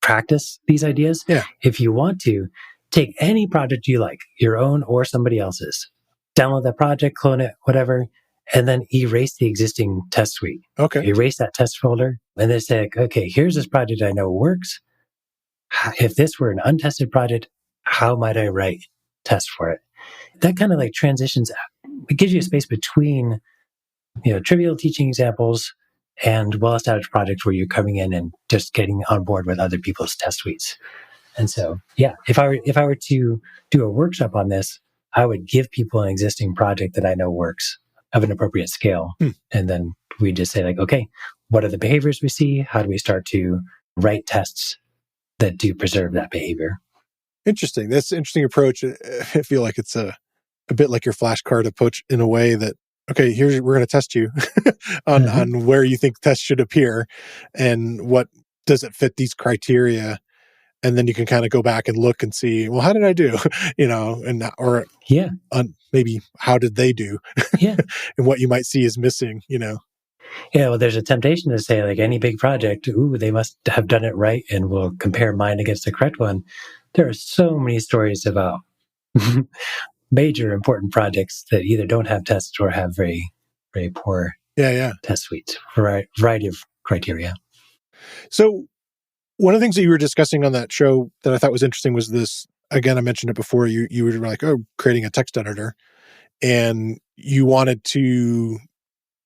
practice these ideas. Yeah. If you want to, take any project you like, your own or somebody else's, download that project, clone it, whatever, and then erase the existing test suite. Okay. Erase that test folder, and then say, okay, here's this project I know works. If this were an untested project, how might I write tests for it? That kind of transitions. It gives you a space between, trivial teaching examples and well-established projects where you're coming in and just getting on board with other people's test suites. And so, if I were to do a workshop on this, I would give people an existing project that I know works of an appropriate scale. And then we just say okay, what are the behaviors we see? How do we start to write tests that do preserve that behavior? Interesting. That's an interesting approach. I feel like it's a bit like your flashcard approach in a way that, okay, we're going to test you on where you think tests should appear and what does it fit these criteria. And then you can kind of go back and look and see, well, how did I do? Or maybe how did they do? Yeah. And what you might see is missing, Yeah, well, there's a temptation to say, like any big project, they must have done it right, and we'll compare mine against the correct one. There are so many stories about major important projects that either don't have tests or have very, very poor test suites, variety of criteria. So one of the things that you were discussing on that show that I thought was interesting was this, again, I mentioned it before, you were like, creating a text editor, and you wanted to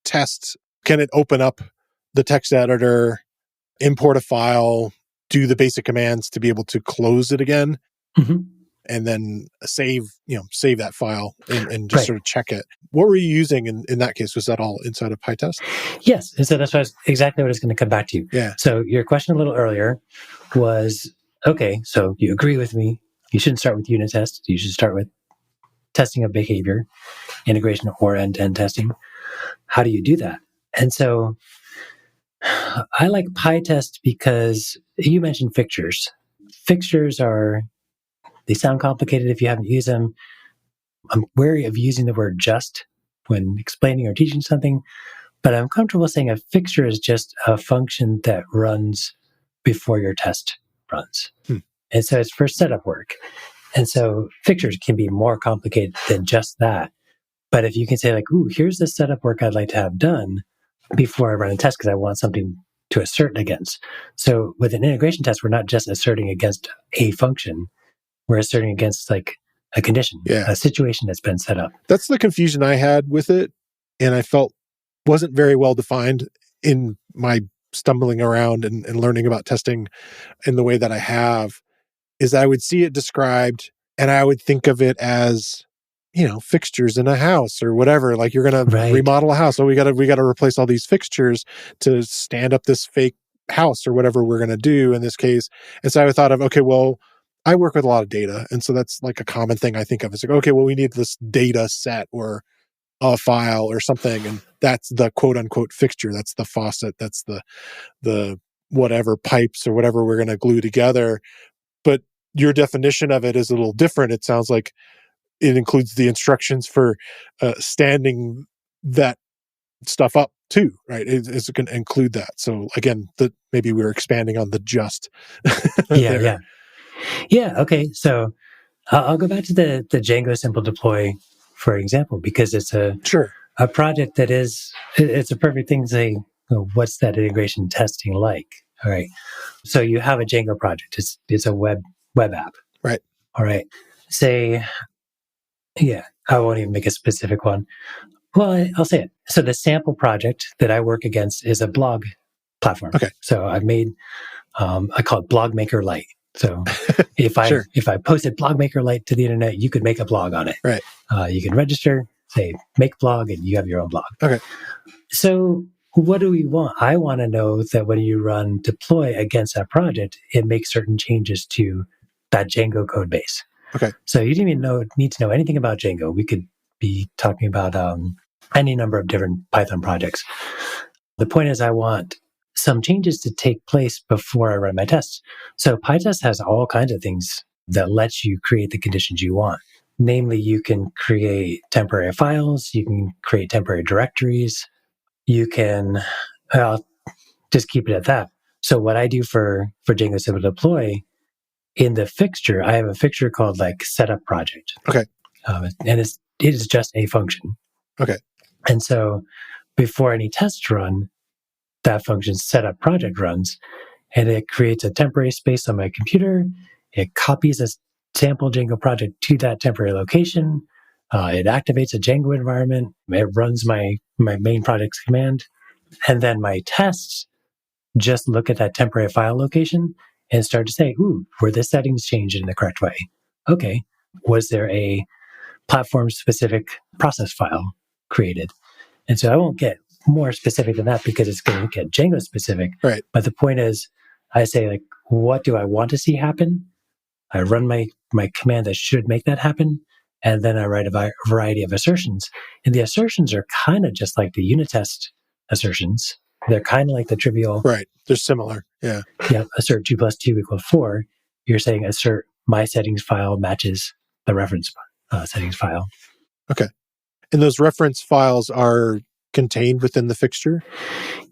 test, can it open up the text editor, import a file, do the basic commands to be able to close it again, and then save that file and just sort of check it. What were you using in that case? Was that all inside of PyTest? Yes. And so that's exactly what I was going to come back to. Yeah. So your question a little earlier was, okay, so you agree with me. You shouldn't start with unit tests. You should start with testing of behavior, integration or end-to-end testing. How do you do that? And so I like PyTest because you mentioned fixtures. Fixtures they sound complicated if you haven't used them. I'm wary of using the word just when explaining or teaching something, but I'm comfortable saying a fixture is just a function that runs before your test runs. And so it's for setup work. And so fixtures can be more complicated than just that. But if you can say like, here's the setup work I'd like to have done before I run a test because I want something to assert against. So with an integration test, we're not just asserting against a function. We're asserting against like a condition, a situation that's been set up. That's the confusion I had with it. And I felt wasn't very well defined in my stumbling around and learning about testing in the way that I have, is I would see it described and I would think of it as, fixtures in a house or whatever. Like you're going to remodel a house. So we got to replace all these fixtures to stand up this fake house or whatever we're going to do in this case. And so I thought of, okay, well, I work with a lot of data. And so that's like a common thing I think of. It's like, okay, well, we need this data set or a file or something. And that's the quote unquote fixture. That's the faucet. That's the whatever pipes or whatever we're going to glue together. But your definition of it is a little different. It sounds like it includes the instructions for standing that stuff up too, right? It's going to include that. So again, maybe we're expanding on the just. Yeah. Okay. So I'll go back to the Django simple deploy, for example, because it's a project that it's a perfect thing to say, what's that integration testing like? All right. So you have a Django project. It's a web app. Right. All right. Say, I won't even make a specific one. Well, I'll say it. So the sample project that I work against is a blog platform. Okay. So I've made, I call it Blog Maker Lite. So if I posted Blog Maker Lite to the internet, you could make a blog on it. Right. You can register, say, make blog, and you have your own blog. Okay. So what do we want? I want to know that when you run deploy against that project, it makes certain changes to that Django code base. Okay. So you didn't even need to know anything about Django. We could be talking about any number of different Python projects. The point is I want some changes to take place before I run my tests. So PyTest has all kinds of things that lets you create the conditions you want. Namely, you can create temporary files, you can create temporary directories, you can just keep it at that. So what I do for Django Simple Deploy, in the fixture, I have a fixture called like setup project. Okay. And it is just a function. Okay. And so before any tests run, that function setup project runs, and it creates a temporary space on my computer. It copies a sample Django project to that temporary location. It activates a Django environment. It runs my main project's command. And then my tests just look at that temporary file location and start to say, were the settings changed in the correct way? Okay. Was there a platform-specific process file created? And so I won't get more specific than that because it's going to get Django specific. Right. But the point is, I say, like, what do I want to see happen? I run my command that should make that happen. And then I write a variety of assertions. And the assertions are kind of just like the unit test assertions. They're kind of like the trivial. Right. They're similar. Yeah. Yeah. Assert 2 + 2 = 4. You're saying assert my settings file matches the reference settings file. Okay. And those reference files are contained within the fixture?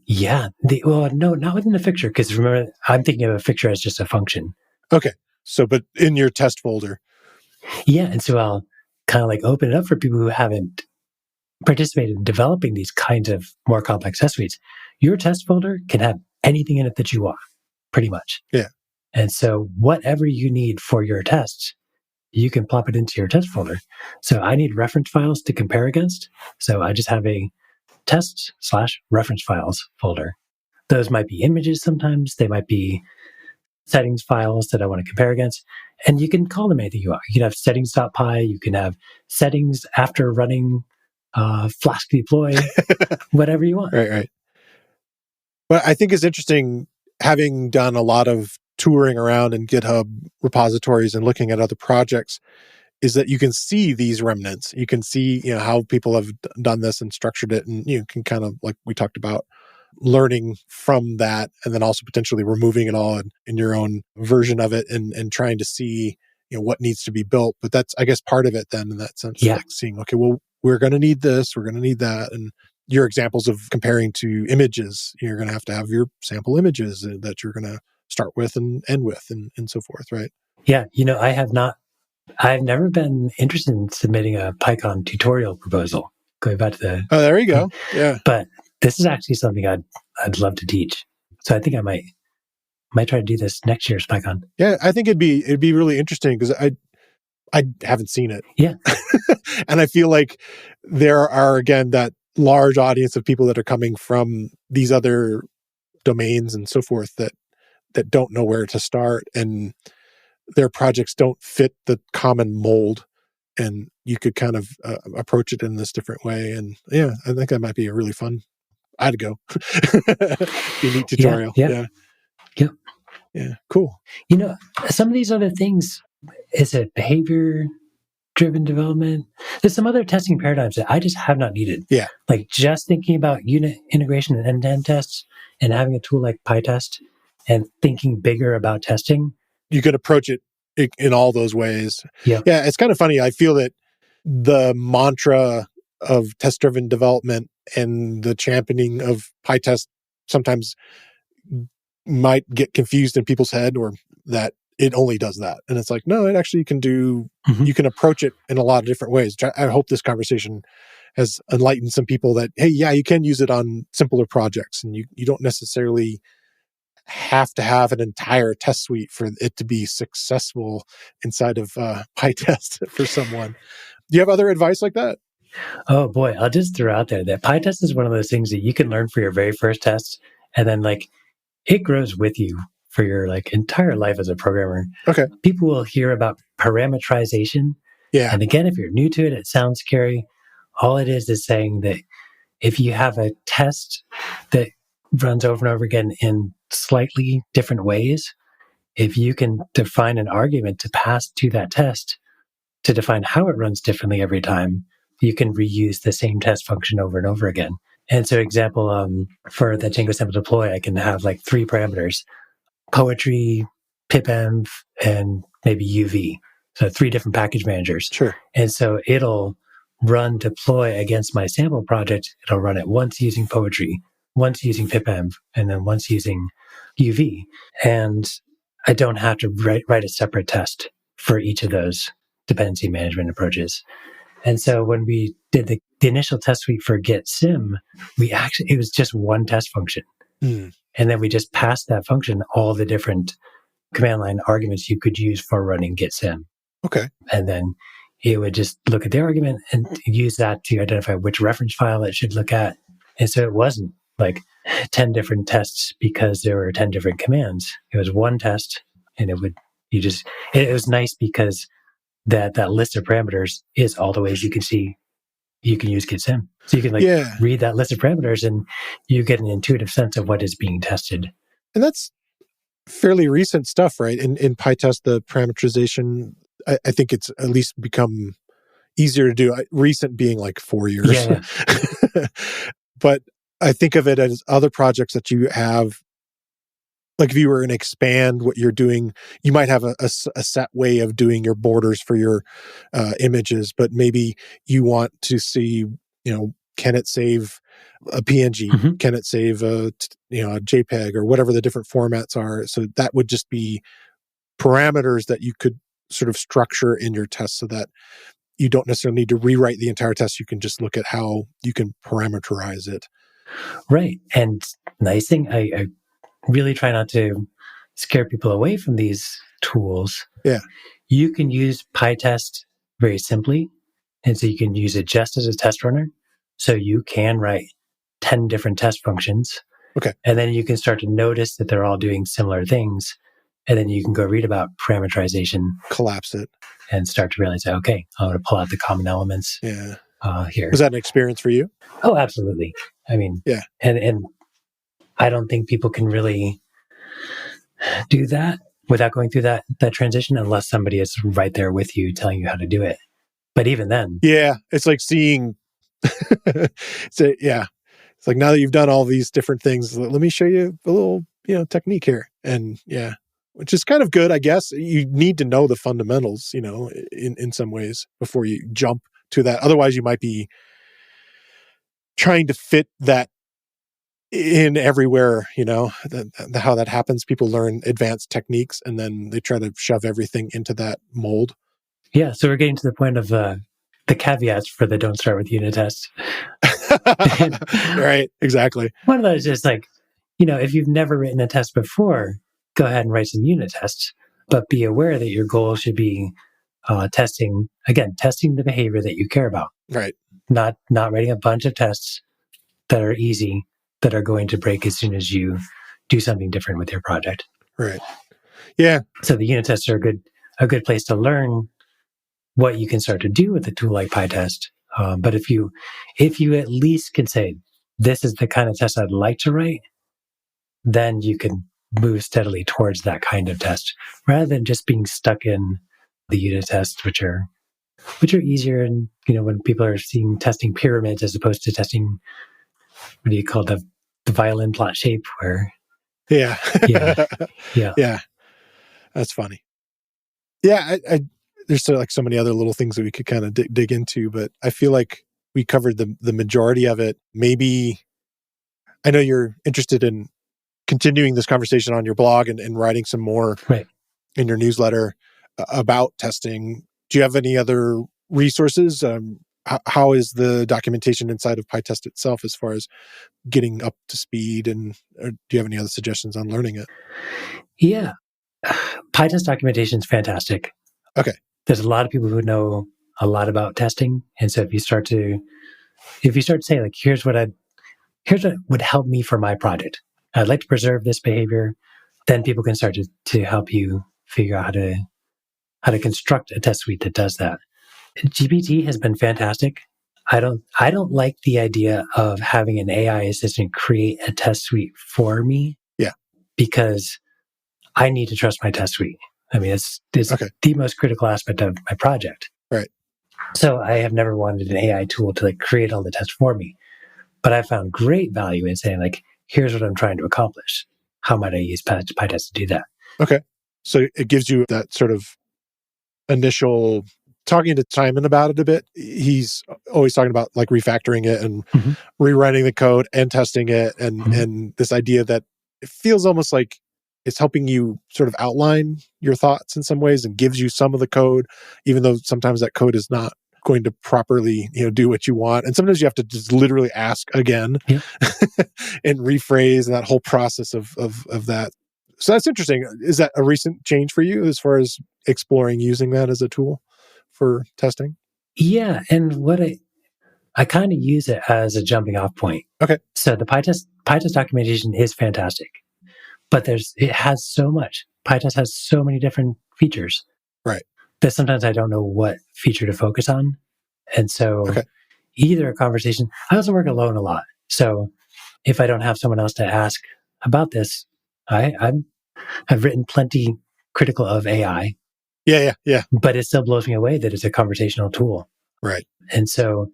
Yeah. No, not within the fixture. Because remember, I'm thinking of a fixture as just a function. Okay. So, but in your test folder. Yeah. And so I'll kind of like open it up for people who haven't participated in developing these kinds of more complex test suites. Your test folder can have anything in it that you want, pretty much. Yeah. And so whatever you need for your tests, you can plop it into your test folder. So I need reference files to compare against. So I just have a test/reference files folder. Those might be images sometimes. They might be settings files that I want to compare against. And you can call them anything you want. You can have settings.py. You can have settings after running Flask deploy, whatever you want. Right. But I think it's interesting, having done a lot of touring around in GitHub repositories and looking at other projects, is that you can see these remnants. You can see, how people have done this and structured it, and you can kind of, like we talked about, learning from that, and then also potentially removing it all in your own version of it, and trying to see, what needs to be built. But that's, I guess, part of it then, in that sense. Yeah. Like seeing, okay, well, we're going to need this, we're going to need that. And your examples of comparing to images, you're going to have your sample images that you're going to start with and end with, and so forth, right? Yeah. I've never been interested in submitting a PyCon tutorial proposal, going back to the... Oh, there you go. Yeah. But this is actually something I'd love to teach. So I think I might try to do this next year's PyCon. Yeah, I think it'd be really interesting because I haven't seen it. Yeah. And I feel like there are, again, that large audience of people that are coming from these other domains and so forth that don't know where to start, and their projects don't fit the common mold, and you could kind of approach it in this different way. And yeah, I think that might be a really fun. I'd go. Be a neat tutorial. Yeah. Cool. Some of these other things, is it behavior-driven development? There's some other testing paradigms that I just have not needed. Yeah. Like just thinking about unit integration and end-to-end tests, and having a tool like PyTest, and thinking bigger about testing. You could approach it in all those ways. Yeah. Yeah, it's kind of funny. I feel that the mantra of test-driven development and the championing of PyTest sometimes might get confused in people's head, or that it only does that. And it's like, no, it actually can do, you can approach it in a lot of different ways. I hope this conversation has enlightened some people that, hey, yeah, you can use it on simpler projects, and you don't necessarily have to have an entire test suite for it to be successful inside of PyTest for someone. Do you have other advice like that? Oh boy, I'll just throw out there that PyTest is one of those things that you can learn for your very first test, and then it grows with you for your entire life as a programmer. Okay. People will hear about parameterization. Yeah. And again, if you're new to it, it sounds scary. All it is saying that if you have a test that runs over and over again in slightly different ways, if you can define an argument to pass to that test to define how it runs differently every time, you can reuse the same test function over and over again. And so example, for the Django sample deploy, I can have 3 parameters: poetry, pipenv, and maybe UV. So 3 different package managers. Sure. And so it'll run deploy against my sample project. It'll run it once using poetry, once using pipenv, and then once using UV. And I don't have to write a separate test for each of those dependency management approaches. And so when we did the initial test suite for Git Sim, it was just one test function. And then we just passed that function all the different command line arguments you could use for running Git Sim. Okay. And then it would just look at the argument and use that to identify which reference file it should look at. And so it wasn't 10 different tests because there were 10 different commands. It was one test, and it was nice because that list of parameters is all the ways you can see you can use GitSim. So you can read that list of parameters and you get an intuitive sense of what is being tested. And that's fairly recent stuff, right? In PyTest, the parameterization, I think it's at least become easier to do. Recent being like 4 years. Yeah. But I think of it as other projects that you have. Like if you were going to expand what you're doing, you might have a set way of doing your borders for your images, but maybe you want to see, can it save a PNG? Mm-hmm. Can it save a JPEG or whatever the different formats are? So that would just be parameters that you could sort of structure in your test so that you don't necessarily need to rewrite the entire test. You can just look at how you can parameterize it. Right. And nice thing, I really try not to scare people away from these tools. Yeah. You can use PyTest very simply. And so you can use it just as a test runner. So you can write 10 different test functions. Okay. And then you can start to notice that they're all doing similar things. And then you can go read about parameterization. Collapse it. And start to realize, okay, I'm going to pull out the common elements here. Was that an experience for you? Oh, absolutely. I mean, yeah. And I don't think people can really do that without going through that transition unless somebody is right there with you telling you how to do it. But even then. Yeah, it's like seeing, it's like now that you've done all these different things, let me show you a little, technique here. And which is kind of good, I guess. You need to know the fundamentals, in some ways before you jump to that. Otherwise, you might be trying to fit that in everywhere, how that happens. People learn advanced techniques and then they try to shove everything into that mold. Yeah. So we're getting to the point of the caveats for the don't start with unit tests. Right. Exactly. One of those is like, if you've never written a test before, go ahead and write some unit tests, but be aware that your goal should be testing the behavior that you care about. Right. Not writing a bunch of tests that are easy, that are going to break as soon as you do something different with your project. Right. Yeah. So the unit tests are a good place to learn what you can start to do with a tool like PyTest. But if you at least can say, this is the kind of test I'd like to write, then you can move steadily towards that kind of test rather than just being stuck in the unit tests, which are easier. And, when people are testing pyramids as opposed to testing, what do you call the violin plot shape where. Yeah. Yeah. Yeah. That's funny. Yeah. There's so many other little things that we could kind of dig into, but I feel like we covered the majority of it. Maybe I know you're interested in continuing this conversation on your blog and writing some more in your newsletter about testing. Do you have any other resources? How is the documentation inside of PyTest itself as far as getting up to speed? And do you have any other suggestions on learning it? Yeah. PyTest documentation is fantastic. Okay. There's a lot of people who know a lot about testing. And so if you start to say, like, here's what would help me for my project. I'd like to preserve this behavior. Then people can start to help you figure out how to construct a test suite that does that. GPT has been fantastic. I don't like the idea of having an AI assistant create a test suite for me. Yeah. Because I need to trust my test suite. I mean, it's the most critical aspect of my project. Right. So I have never wanted an AI tool to create all the tests for me. But I found great value in saying, here's what I'm trying to accomplish. How might I use PyTest to do that? Okay. So it gives you that sort of initial talking to Simon about it a bit. He's always talking about refactoring it and rewriting the code and testing it. And this idea that it feels almost like it's helping you sort of outline your thoughts in some ways and gives you some of the code, even though sometimes that code is not going to properly, do what you want. And sometimes you have to just literally ask again and rephrase, and that whole process of that. So that's interesting. Is that a recent change for you as far as exploring using that as a tool for testing? Yeah. And what I kind of use it as a jumping off point. Okay. So the PyTest documentation is fantastic, but it has so much. PyTest has so many different features. Right. That sometimes I don't know what feature to focus on. And so either a conversation. I also work alone a lot. So if I don't have someone else to ask about this, I've written plenty critical of AI. Yeah. But it still blows me away that it's a conversational tool. Right. And so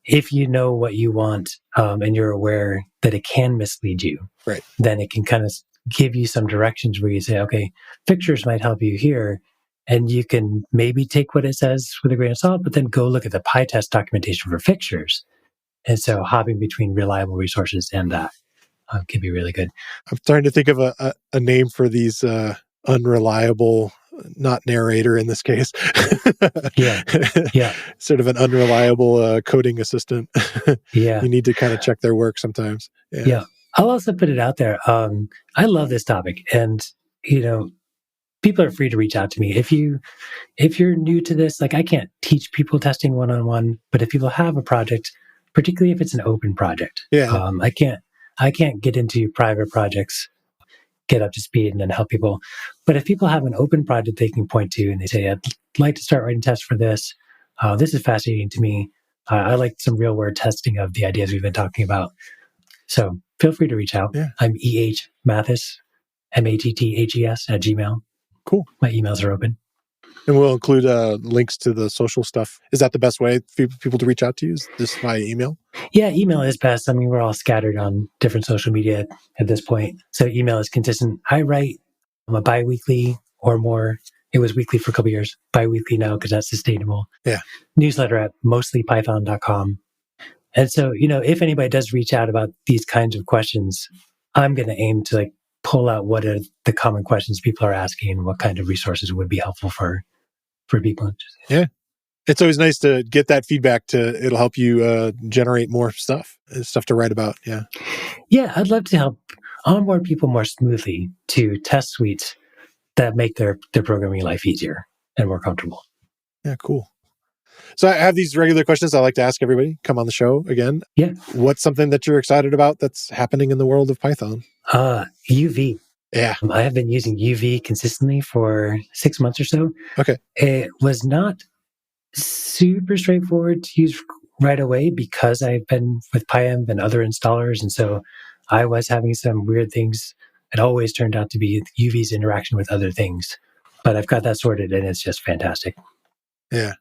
if you know what you want and you're aware that it can mislead you, right, then it can kind of give you some directions where you say, okay, pictures might help you here. And you can maybe take what it says with a grain of salt, but then go look at the PyTest documentation for fixtures. And so hopping between reliable resources and that can be really good. I'm trying to think of a name for these unreliable, not narrator in this case. Yeah. Sort of an unreliable coding assistant. Yeah. You need to kind of check their work sometimes. Yeah. I'll also put it out there. I love this topic, and people are free to reach out to me. If you're new to this, like I can't teach people testing one-on-one, but if people have a project, particularly if it's an open project, I can't get into private projects, get up to speed and then help people. But if people have an open project they can point to and they say, I'd like to start writing tests for this. This is fascinating to me. I like some real world testing of the ideas we've been talking about. So feel free to reach out. Yeah. I'm E.H. Matthes, MATTHES @gmail.com. Cool. My emails are open. And we'll include links to the social stuff. Is that the best way for people to reach out to you? Is this via email? Yeah, email is best. I mean, we're all scattered on different social media at this point. So email is consistent. I write a bi-weekly or more. It was weekly for a couple of years. Bi-weekly now because that's sustainable. Yeah. Newsletter at mostlypython.com. And so, if anybody does reach out about these kinds of questions, I'm going to aim to pull out what are the common questions people are asking and what kind of resources would be helpful for people. Yeah. It's always nice to get that feedback. It'll help you generate more stuff to write about. Yeah. Yeah. I'd love to help onboard people more smoothly to test suites that make their programming life easier and more comfortable. Yeah. Cool. So I have these regular questions I like to ask everybody. Come on the show again. Yeah. What's something that you're excited about that's happening in the world of Python? UV. Yeah. I have been using UV consistently for 6 months or so. Okay. It was not super straightforward to use right away because I've been with PyEnv and other installers. And so I was having some weird things. It always turned out to be UV's interaction with other things. But I've got that sorted and it's just fantastic. Yeah.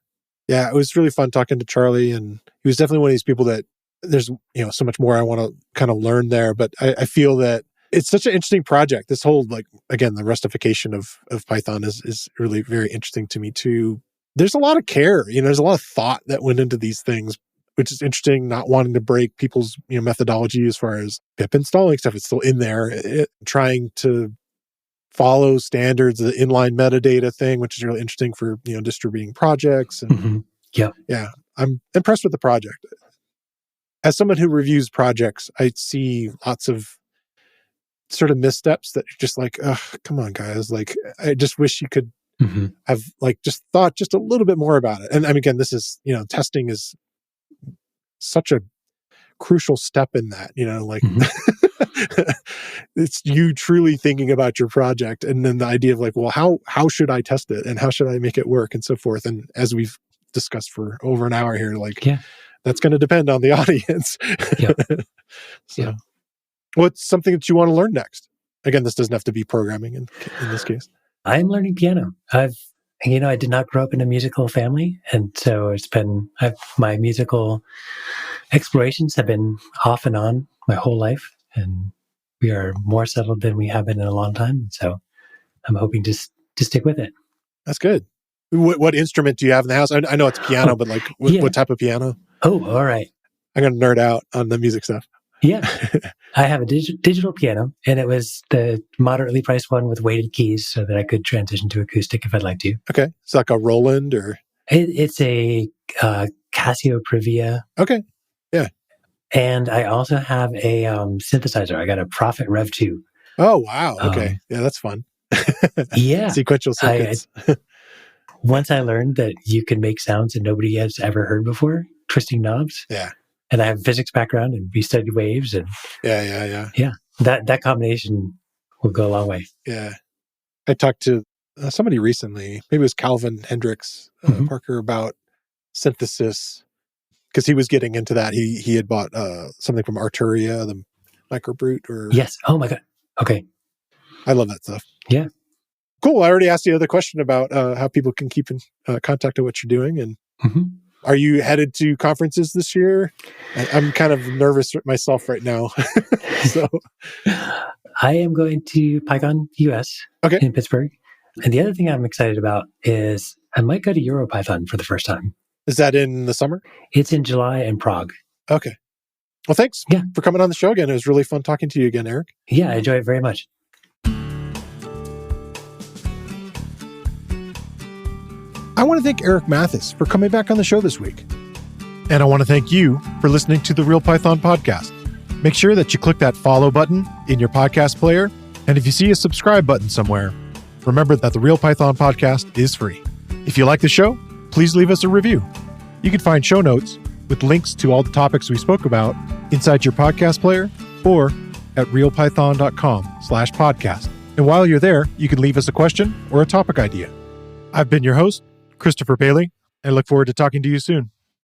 Yeah. It was really fun talking to Charlie. And he was definitely one of these people that there's so much more I want to kind of learn there. But I feel that it's such an interesting project. This whole, again, the rustification of Python is really very interesting to me too. There's a lot of care, there's a lot of thought that went into these things, which is interesting, not wanting to break people's, methodology as far as pip installing stuff. It's still in there, trying to follow standards, the inline metadata thing, which is really interesting for, distributing projects. And Yeah. I'm impressed with the project. As someone who reviews projects, I see lots of sort of missteps that are just come on, guys. I just wish you could have just thought just a little bit more about it. And again, this is, testing is such a crucial step in that, it's you truly thinking about your project. And then the idea of well, how should I test it? And how should I make it work? And so forth. And as we've discussed for over an hour here, that's going to depend on the audience. So what's something that you want to learn next? Again, this doesn't have to be programming in this case. I'm learning piano. I did not grow up in a musical family. And so my musical explorations have been off and on my whole life. And we are more settled than we have been in a long time. So I'm hoping to stick with it. That's good. What instrument do you have in the house? I know it's piano, but what type of piano? Oh, all right. I'm going to nerd out on the music stuff. Yeah. I have a digital piano, and it was the moderately priced one with weighted keys so that I could transition to acoustic if I'd like to. Okay. It's like a Roland or? It's a Casio Privia. Okay. Yeah. And I also have a synthesizer. I got a Prophet Rev 2. Oh, wow. Okay. Yeah, that's fun. Yeah. Sequential circuits. Once I learned that you can make sounds that nobody has ever heard before, twisting knobs. Yeah. And I have a physics background and we studied waves and yeah. That combination will go a long way. Yeah. I talked to somebody recently, maybe it was Calvin Hendricks Parker, about synthesis. because he was getting into that. He had bought something from Arturia, the microbrute. Or Yes. Oh my God. Okay. I love that stuff. Yeah. Cool. I already asked the other question about how people can keep in contact with what you're doing. And are you headed to conferences this year? I'm kind of nervous myself right now. So I am going to PyCon US in Pittsburgh. And the other thing I'm excited about is I might go to EuroPython for the first time. Is that in the summer? It's in July in Prague. Okay. Well, thanks for coming on the show again. It was really fun talking to you again, Eric. Yeah, I enjoy it very much. I want to thank Eric Mathis for coming back on the show this week. And I want to thank you for listening to the Real Python podcast. Make sure that you click that follow button in your podcast player. And if you see a subscribe button somewhere, remember that the Real Python podcast is free. If you like the show, please leave us a review. You can find show notes with links to all the topics we spoke about inside your podcast player or at realpython.com/podcast. And while you're there, you can leave us a question or a topic idea. I've been your host, Christopher Bailey, and I look forward to talking to you soon.